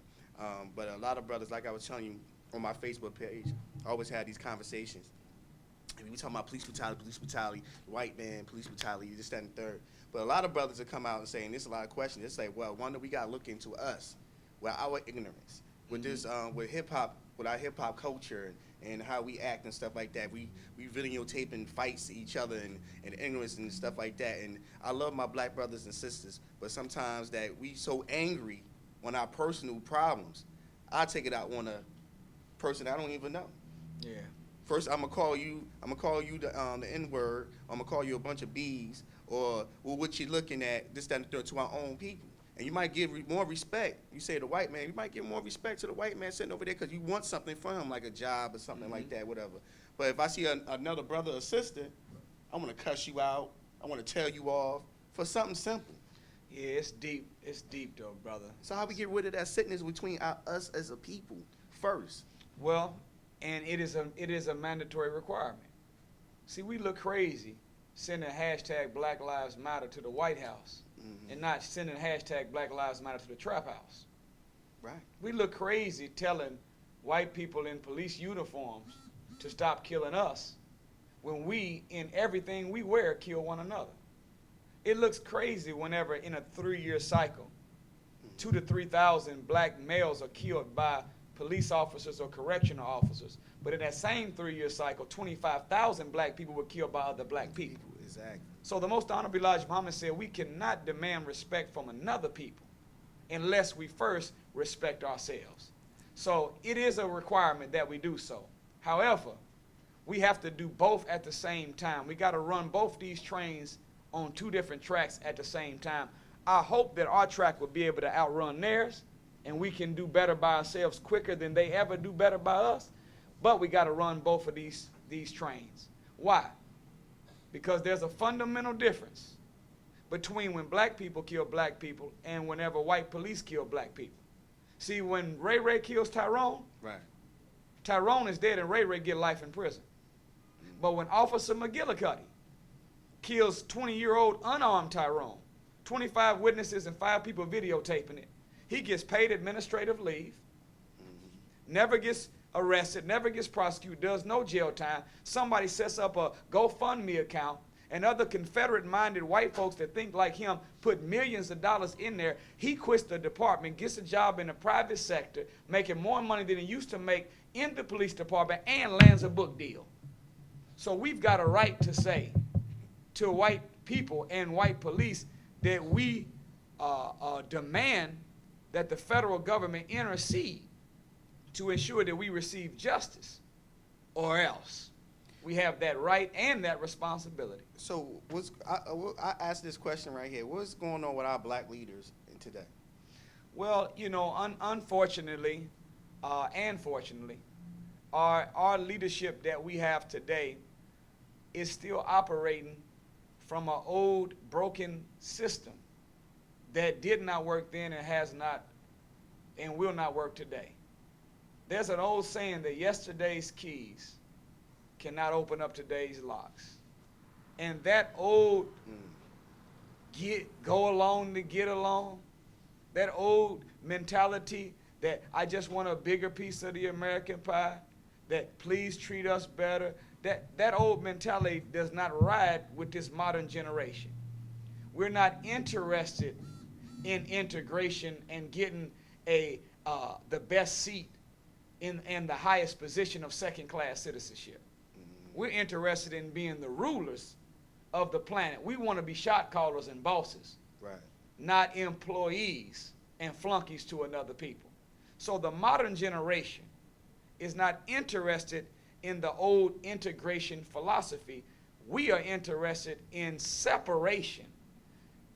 [SPEAKER 1] But a lot of brothers, like I was telling you on my Facebook page, always had these conversations. And we talking about police brutality, white man, police brutality, this, that, and third. But a lot of brothers that come out and saying there's a lot of questions. They say, well, one, that we got to look into us, well, our ignorance. With this, with hip hop, with our hip hop culture and how we act and stuff like that, we videotaping fights each other and ignorance and stuff like that. And I love my black brothers and sisters, but sometimes that we so angry on our personal problems, I take it out on a person I don't even know.
[SPEAKER 2] Yeah.
[SPEAKER 1] First, I'm gonna call you the N-word. I'm gonna call you a bunch of B's, or what you looking at, this, that, and the third, to our own people. And you might give more respect. You say the white man, you might give more respect to the white man sitting over there because you want something from him, like a job or something like that, whatever. But if I see another brother or sister, I want to cuss you out. I want to tell you off for something simple.
[SPEAKER 2] Yeah, it's deep. It's deep, though, brother.
[SPEAKER 1] So how we get rid of that sickness between us as a people first?
[SPEAKER 2] Well, and it is a mandatory requirement. See, we look crazy sending hashtag Black Lives Matter to the White House and not sending hashtag Black Lives Matter to the trap house.
[SPEAKER 1] Right.
[SPEAKER 2] We look crazy telling white people in police uniforms to stop killing us when we, in everything we wear, kill one another. It looks crazy whenever in a 3-year cycle, 2,000 to 3,000 black males are killed by police officers or correctional officers. But in that same 3-year cycle, 25,000 black people were killed by other black people.
[SPEAKER 1] Exactly.
[SPEAKER 2] So the Most Honorable Elijah Muhammad said we cannot demand respect from another people unless we first respect ourselves. So it is a requirement that we do so. However, we have to do both at the same time. We got to run both these trains on 2 different tracks at the same time. I hope that our track will be able to outrun theirs and we can do better by ourselves quicker than they ever do better by us. But we got to run both of these trains. Why? Because there's a fundamental difference between when black people kill black people and whenever white police kill black people. See, when Ray kills Tyrone,
[SPEAKER 1] Right.
[SPEAKER 2] Tyrone is dead and Ray get life in prison. But when Officer McGillicuddy kills 20-year-old unarmed Tyrone, 25 witnesses and 5 people videotaping it, he gets paid administrative leave, never gets arrested, never gets prosecuted, does no jail time. Somebody sets up a GoFundMe account, and other Confederate-minded white folks that think like him put millions of dollars in there. He quits the department, gets a job in the private sector, making more money than he used to make in the police department, and lands a book deal. So we've got a right to say to white people and white police that we demand that the federal government intercede to ensure that we receive justice, or else we have that right and that responsibility.
[SPEAKER 1] So I asked this question right here. What's going on with our black leaders today?
[SPEAKER 2] Well, you know, unfortunately, and fortunately, our leadership that we have today is still operating from an old, broken system that did not work then and has not and will not work today. There's an old saying that yesterday's keys cannot open up today's locks. And that old go along to get along, that old mentality that I just want a bigger piece of the American pie, that please treat us better, that old mentality does not ride with this modern generation. We're not interested in integration and getting the best seat in the highest position of second-class citizenship. We're interested in being the rulers of the planet. We want to be shot callers and bosses,
[SPEAKER 1] Right.
[SPEAKER 2] not employees and flunkies to another people. So the modern generation is not interested in the old integration philosophy. We are interested in separation,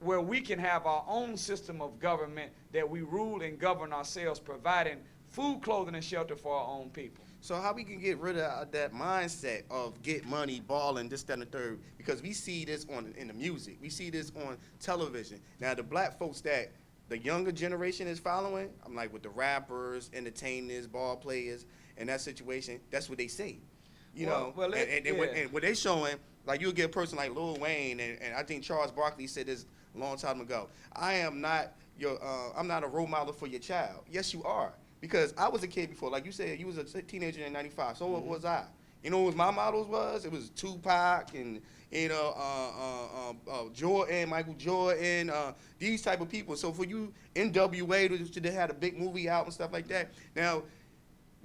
[SPEAKER 2] where we can have our own system of government that we rule and govern ourselves, providing food, clothing, and shelter for our own people.
[SPEAKER 1] So how we can get rid of that mindset of get money, balling, this, that, and the third? Because we see this in the music. We see this on television. Now, the black folks that the younger generation is following, I'm like with the rappers, entertainers, ball players, and that situation, that's what they say. You know, and what they showing, like you'll get a person like Lil Wayne, and I think Charles Barkley said this a long time ago. I'm not a role model for your child. Yes, you are. Because I was a kid before, like you said, you was a teenager in '95. So what was I? You know what my models was? It was Tupac and Jordan, Michael Jordan, these type of people. So for you, NWA, they had a big movie out and stuff like that. Now,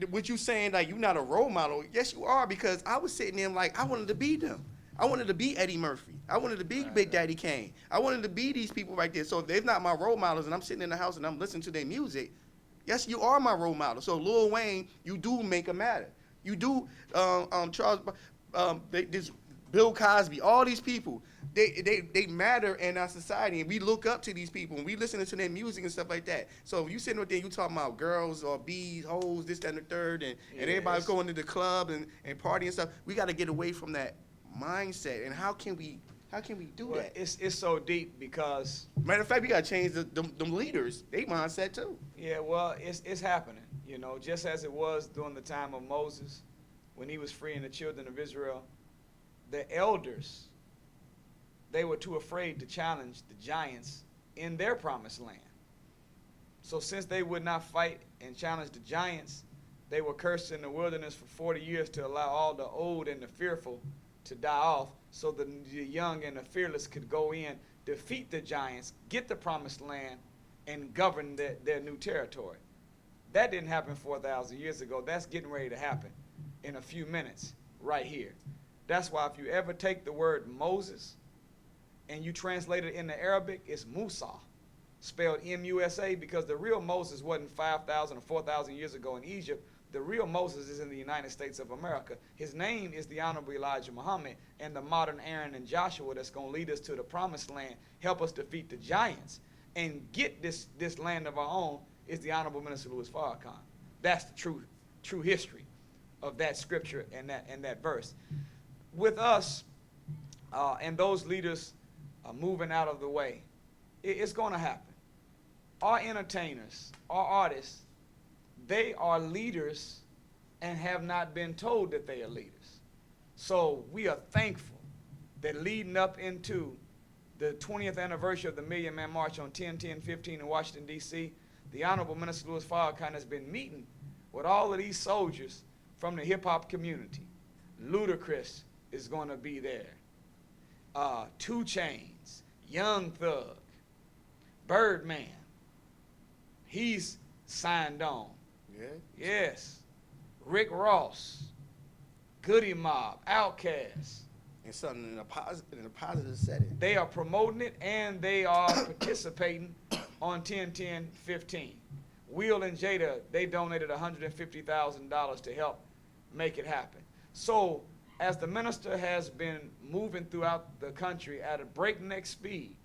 [SPEAKER 1] what you saying like you're not a role model? Yes, you are, because I was sitting there like I wanted to be them. I wanted to be Eddie Murphy. I wanted to be Big Daddy Kane. I wanted to be these people right there. So if they're not my role models and I'm sitting in the house and I'm listening to their music, yes, you are my role model. So Lil Wayne, you do make a matter. You do, Charles, this Bill Cosby, all these people, they matter in our society, and we look up to these people, and we listen to their music and stuff like that. So if you sitting up there, you talking about girls or bees, hoes, this, that, and the third, and everybody's going to the club and party and stuff, we got to get away from that mindset. And how can we do that?
[SPEAKER 2] It's so deep because...
[SPEAKER 1] Matter of fact, we got to change them leaders, they mindset too.
[SPEAKER 2] Yeah, well, it's happening. You know, just as it was during the time of Moses, when he was freeing the children of Israel, the elders they were too afraid to challenge the giants in their promised land. So since they would not fight and challenge the giants, they were cursed in the wilderness for 40 years to allow all the old and the fearful to die off so the young and the fearless could go in, defeat the giants, get the promised land, and govern their new territory. That didn't happen 4,000 years ago. That's getting ready to happen in a few minutes right here. That's why if you ever take the word Moses and you translate it into Arabic, it's Musa, spelled M-U-S-A, because the real Moses wasn't 5,000 or 4,000 years ago in Egypt. The real Moses is in the United States of America. His name is the Honorable Elijah Muhammad, and the modern Aaron and Joshua that's going to lead us to the promised land, help us defeat the giants, and get this land of our own is the Honorable Minister Louis Farrakhan. That's the true history of that scripture and that verse. With us and those leaders moving out of the way, it's going to happen. Our entertainers, our artists, they are leaders and have not been told that they are leaders. So we are thankful that leading up into the 20th anniversary of the Million Man March on 10/10/15 in Washington, D.C., the Honorable Minister Louis Farrakhan has been meeting with all of these soldiers from the hip-hop community. Ludacris is going to be there. 2 Chainz, Young Thug, Birdman, he's signed on.
[SPEAKER 1] Yeah.
[SPEAKER 2] Yes. Rick Ross, Goody Mob, Outkast.
[SPEAKER 1] And something in a positive setting.
[SPEAKER 2] They are promoting it and they are participating on 10/10/15. Will and Jada, they donated $150,000 to help make it happen. So as the minister has been moving throughout the country at a breakneck speed,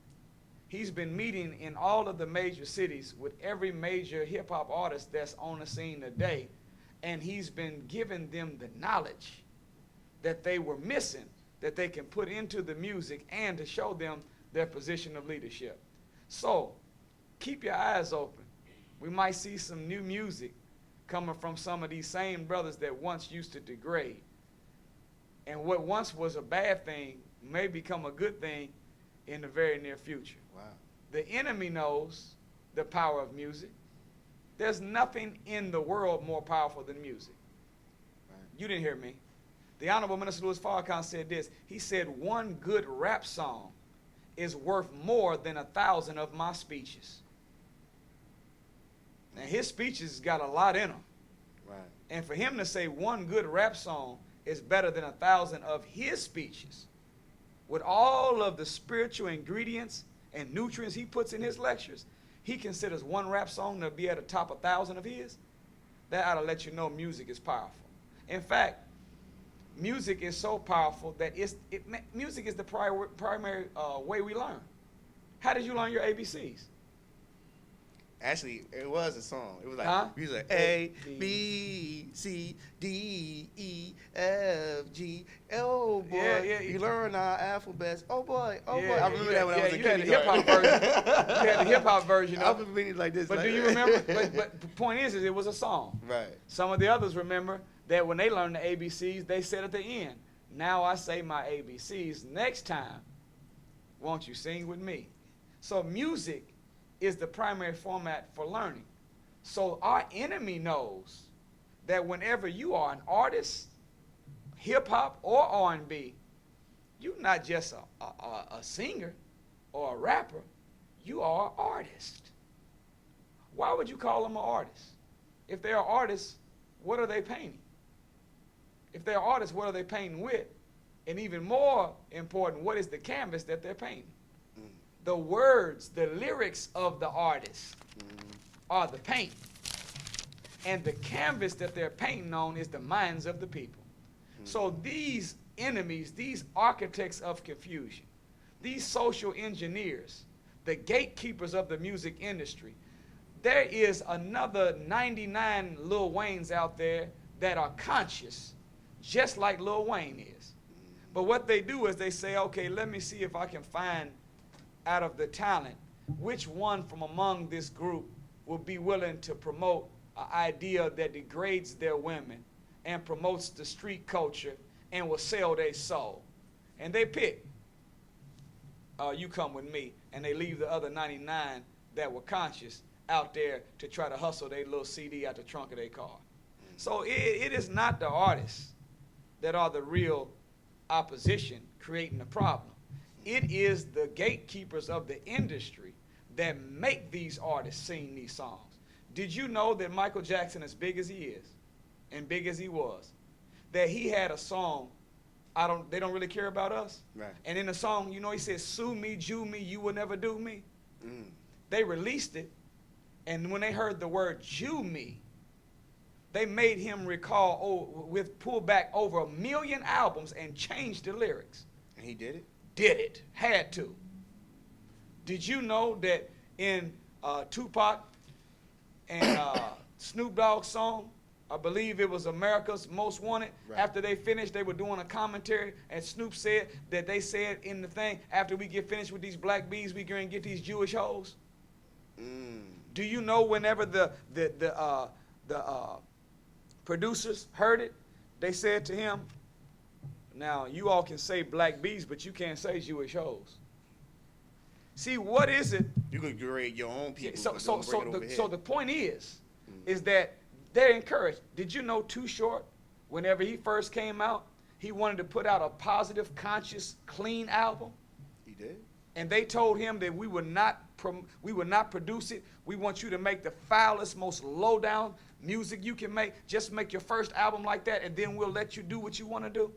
[SPEAKER 2] he's been meeting in all of the major cities with every major hip-hop artist that's on the scene today, and he's been giving them the knowledge that they were missing, that they can put into the music and to show them their position of leadership. So keep your eyes open. We might see some new music coming from some of these same brothers that once used to degrade. And what once was a bad thing may become a good thing in the very near future.
[SPEAKER 1] Wow.
[SPEAKER 2] The enemy knows the power of music. There's nothing in the world more powerful than music.
[SPEAKER 1] Right.
[SPEAKER 2] You didn't hear me. The Honorable Minister Louis Farrakhan said this. He said, one good rap song is worth more than 1,000 of my speeches. Now, his speeches got a lot in them.
[SPEAKER 1] Right.
[SPEAKER 2] And for him to say one good rap song is better than 1,000 of his speeches, with all of the spiritual ingredients and nutrients he puts in his lectures, he considers one rap song to be at the top 1,000 of his. That ought to let you know music is powerful. In fact, music is so powerful that music is the primary way we learn. How did you learn your ABCs?
[SPEAKER 1] Actually, it was a song. It was like,
[SPEAKER 2] Huh?
[SPEAKER 1] he was like A, B, C, D, E, F, G. Oh boy,
[SPEAKER 2] Yeah.
[SPEAKER 1] we learn our alphabets. Oh boy,
[SPEAKER 2] Yeah,
[SPEAKER 1] I remember that when I was a
[SPEAKER 2] you
[SPEAKER 1] kid.
[SPEAKER 2] had the hip-hop version. You had the hip-hop version
[SPEAKER 1] I
[SPEAKER 2] of it.
[SPEAKER 1] remember being like this.
[SPEAKER 2] But
[SPEAKER 1] like,
[SPEAKER 2] do you remember? But the point is it was a song.
[SPEAKER 1] Right.
[SPEAKER 2] Some of the others remember that when they learned the ABCs, they said at the end, now I say my ABCs. Next time, won't you sing with me? So music is the primary format for learning. So our enemy knows that whenever you are an artist, hip-hop or R&B, you're not just a singer or a rapper. You are an artist. Why would you call them an artist? If they're artists, what are they painting? If they're artists, what are they painting with? And even more important, what is the canvas that they're painting? The words, the lyrics of the artist are the paint. And the canvas that they're painting on is the minds of the people. So these enemies, these architects of confusion, these social engineers, the gatekeepers of the music industry, there is another 99 Lil Waynes out there that are conscious, just like Lil Wayne is. But what they do is they say, okay, let me see if I can find out of the talent, which one from among this group will be willing to promote an idea that degrades their women and promotes the street culture and will sell their soul. And they pick you come with me, and they leave the other 99 that were conscious out there to try to hustle their little CD out the trunk of their car. So it is not the artists that are the real opposition creating the problem. It is the gatekeepers of the industry that make these artists sing these songs. Did you know that Michael Jackson, as big as he is, and big as he was, that he had a song, they don't really care about us?
[SPEAKER 1] Right.
[SPEAKER 2] And in the song, you know, he says, sue me, Jew me, you will never do me.
[SPEAKER 1] Mm.
[SPEAKER 2] They released it, and when they heard the word Jew me, they made him pull back over 1 million albums and change the lyrics.
[SPEAKER 1] And he did it?
[SPEAKER 2] Did it. Had to. Did you know that in Tupac and Snoop Dogg's song, I believe it was America's Most Wanted,
[SPEAKER 1] right.
[SPEAKER 2] After they finished, they were doing a commentary, and Snoop said that they said in the thing, after we get finished with these black bees, we going to get these Jewish hoes?
[SPEAKER 1] Mm.
[SPEAKER 2] Do you know whenever the producers heard it, they said to him, now you all can say black bees, but you can't say Jewish hoes. See, what is it?
[SPEAKER 1] You can grade your own people.
[SPEAKER 2] So the point is that they're encouraged. Did you know Too Short, whenever he first came out, he wanted to put out a positive, conscious, clean album?
[SPEAKER 1] He did?
[SPEAKER 2] And they told him that we would not produce it. We want you to make the foulest, most low-down music you can make. Just make your first album like that, and then we'll let you do what you want to do.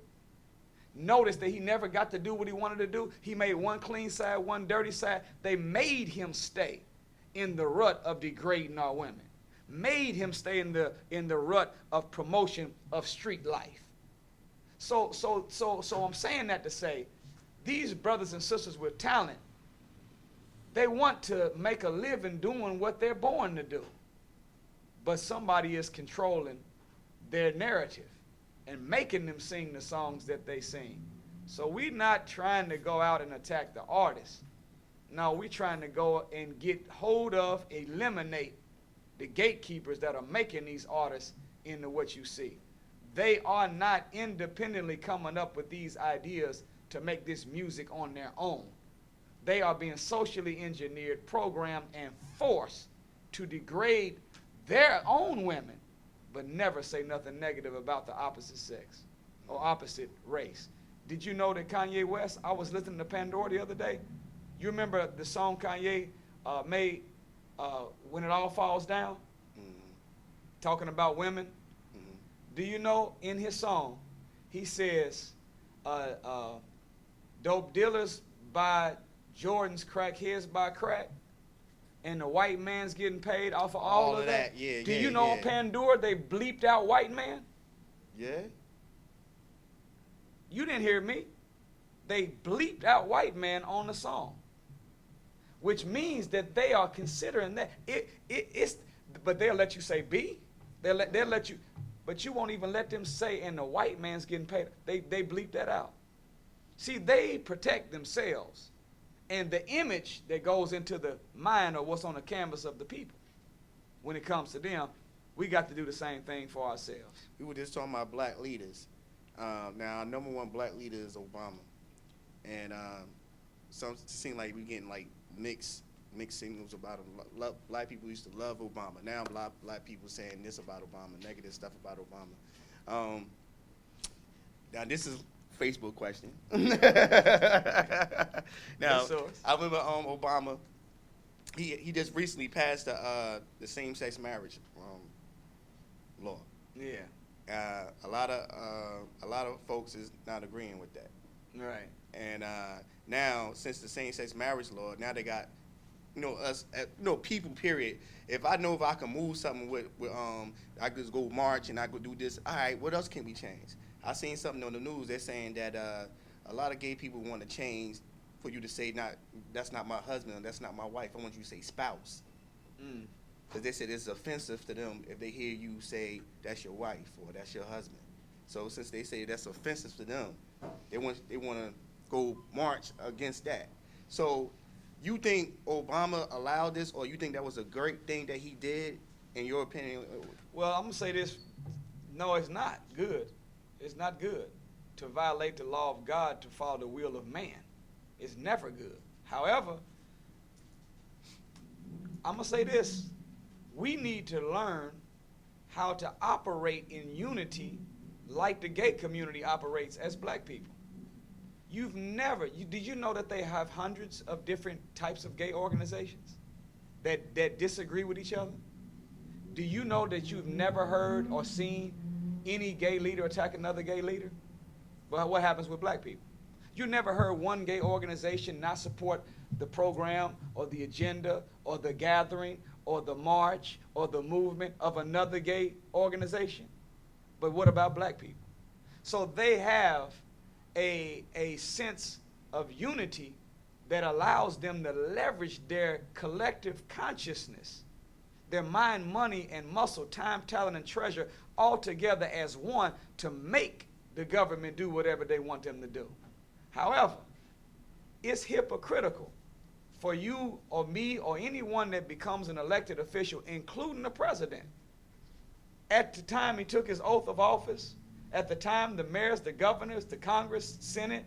[SPEAKER 2] Notice that he never got to do what he wanted to do. He made one clean side, one dirty side. They made him stay in the rut of degrading our women. Made him stay in the rut of promotion of street life. So I'm saying that to say, these brothers and sisters with talent, they want to make a living doing what they're born to do. But somebody is controlling their narrative and making them sing the songs that they sing. So we're not trying to go out and attack the artists. No, we're trying to go and get hold of, eliminate the gatekeepers that are making these artists into what you see. They are not independently coming up with these ideas to make this music on their own. They are being socially engineered, programmed, and forced to degrade their own women, but never say nothing negative about the opposite sex or opposite race. Did you know that Kanye West, I was listening to Pandora the other day. You remember the song Kanye made, When It All Falls Down?
[SPEAKER 1] Mm-hmm.
[SPEAKER 2] Talking about women.
[SPEAKER 1] Mm-hmm.
[SPEAKER 2] Do you know in his song, he says, dope dealers buy Jordans, crackheads buy crack, and the white man's getting paid off of all of that.
[SPEAKER 1] Yeah,
[SPEAKER 2] Do you know on Pandora they bleeped out white man?
[SPEAKER 1] Yeah.
[SPEAKER 2] You didn't hear me. They bleeped out white man on the song, which means that they are considering that but they'll let you say B. They'll let you, but you won't even let them say and the white man's getting paid. They bleep that out. See, they protect themselves and the image that goes into the mind of what's on the canvas of the people. When it comes to them, we got to do the same thing for ourselves.
[SPEAKER 1] We were just talking about black leaders. Now, our number one black leader is Obama. And some seem like we're getting like mixed signals about him. Black people used to love Obama. Now black people saying this about Obama, negative stuff about Obama. Now, this is Facebook question. Now, I remember Obama. He just recently passed the same-sex marriage law.
[SPEAKER 2] Yeah.
[SPEAKER 1] A lot of folks is not agreeing with that.
[SPEAKER 2] Right.
[SPEAKER 1] And now, since the same-sex marriage law, now they got, us, people. Period. If I can move something with I could just go march and I could do this. All right, what else can we change? I seen something on the news. They're saying that a lot of gay people want to change for you to say that's not my husband, that's not my wife. I want you to say spouse. Because they said it's offensive to them if they hear you say that's your wife or that's your husband. So since they say that's offensive to them, they want to go march against that. So you think Obama allowed this, or you think that was a great thing that he did, in your opinion?
[SPEAKER 2] Well, I'm going to say this. No, it's not good. It's not good to violate the law of God to follow the will of man. It's never good. However, I'm going to say this. We need to learn how to operate in unity like the gay community operates as black people. Did you know that they have hundreds of different types of gay organizations that disagree with each other? Do you know that you've never heard or seen any gay leader attack another gay leader? But what happens with black people? You never heard one gay organization not support the program or the agenda or the gathering or the march or the movement of another gay organization. But what about black people? So they have a sense of unity that allows them to leverage their collective consciousness, their mind, money, and muscle, time, talent, and treasure all together as one to make the government do whatever they want them to do. However, it's hypocritical for you or me or anyone that becomes an elected official, including the president. At the time he took his oath of office, at the time the mayors, the governors, the Congress, Senate,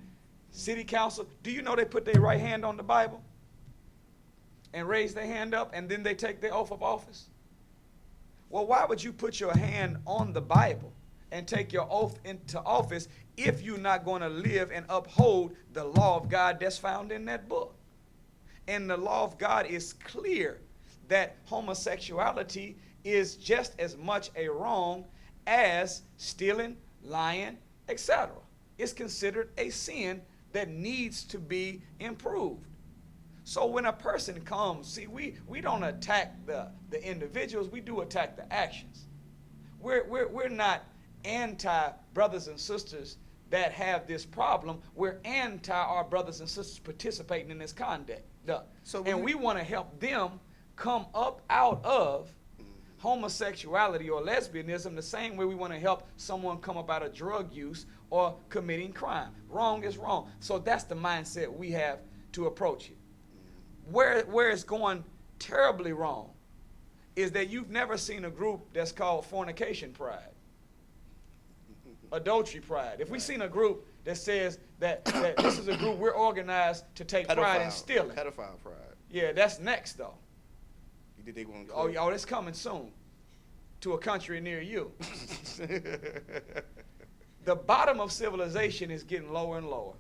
[SPEAKER 2] City Council, do you know they put their right hand on the Bible and raise their hand up and then they take their oath of office? Well, why would you put your hand on the Bible and take your oath into office if you're not going to live and uphold the law of God that's found in that book? And the law of God is clear that homosexuality is just as much a wrong as stealing, lying, etc. It's considered a sin that needs to be improved. So when a person comes, see, we don't attack the individuals, we do attack the actions. We're not anti-brothers and sisters that have this problem. We're anti our brothers and sisters participating in this conduct. And we want to help them come up out of homosexuality or lesbianism the same way we want to help someone come up out of drug use or committing crime. Wrong is wrong. So that's the mindset we have to approach it. Where it's going terribly wrong is that you've never seen a group that's called fornication pride, adultery pride. If we've seen a group that says that this is a group we're organized to take pride in stealing.
[SPEAKER 1] Pedophile pride.
[SPEAKER 2] Yeah, that's next though.
[SPEAKER 1] You think they want to
[SPEAKER 2] Oh, that's coming soon to a country near you. The bottom of civilization is getting lower and lower.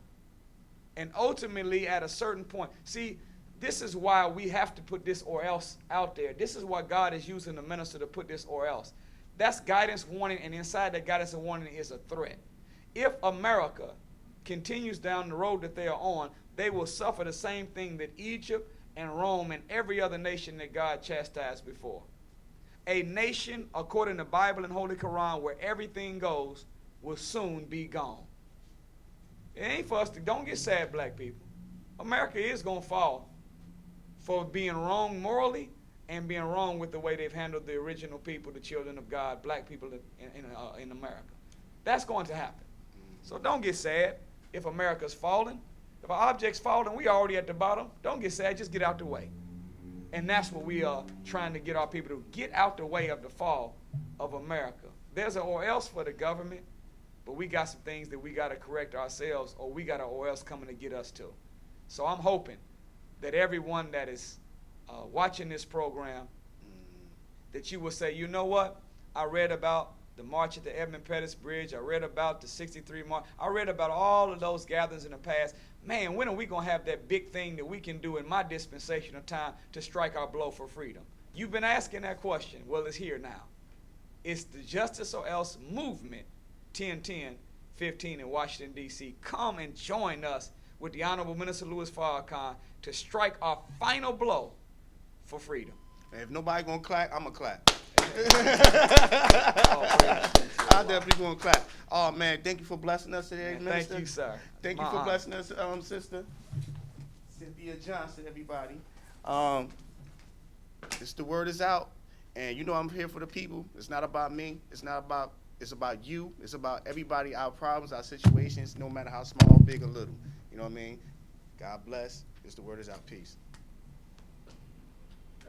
[SPEAKER 2] And ultimately, at a certain point, see, this is why we have to put this or else out there. This is why God is using the minister to put this or else. That's guidance, warning, and inside that guidance and warning is a threat. If America continues down the road that they are on, they will suffer the same thing that Egypt and Rome and every other nation that God chastised before. A nation, according to the Bible and Holy Quran, where everything goes, will soon be gone. It ain't for us to, don't get sad, black people. America is going to fall for being wrong morally and being wrong with the way they've handled the original people, the children of God, black people in America. That's going to happen. So don't get sad if America's falling. If our object's falling, we already at the bottom. Don't get sad, just get out the way. And that's what we are trying to get our people to get out the way of the fall of America. There's an or else for the government, but we got some things that we got to correct ourselves, or we got an or else coming to get us too. So I'm hoping that everyone that is watching this program, that you will say, you know what? I read about the march at the Edmund Pettus Bridge. I read about the 63 March. I read about all of those gatherings in the past. Man, when are we going to have that big thing that we can do in my dispensation of time to strike our blow for freedom? You've been asking that question. Well, it's here now. It's the Justice or Else movement, 10-10-15 in Washington, D.C. Come and join us with the Honorable Minister Louis Farrakhan to strike our final blow for freedom.
[SPEAKER 1] And if nobody going to clap, I'm going to clap.
[SPEAKER 2] Oh,
[SPEAKER 1] I'm definitely going to clap. Oh, man, thank you for blessing us today, Minister.
[SPEAKER 2] Thank you, sir.
[SPEAKER 1] Thank you for blessing us, sister. Cynthia Johnson, everybody. The word is out. And you know I'm here for the people. It's not about me. It's about you. It's about everybody, our problems, our situations, no matter how small, big, or little. You know what I mean? God bless. The word is out. Peace.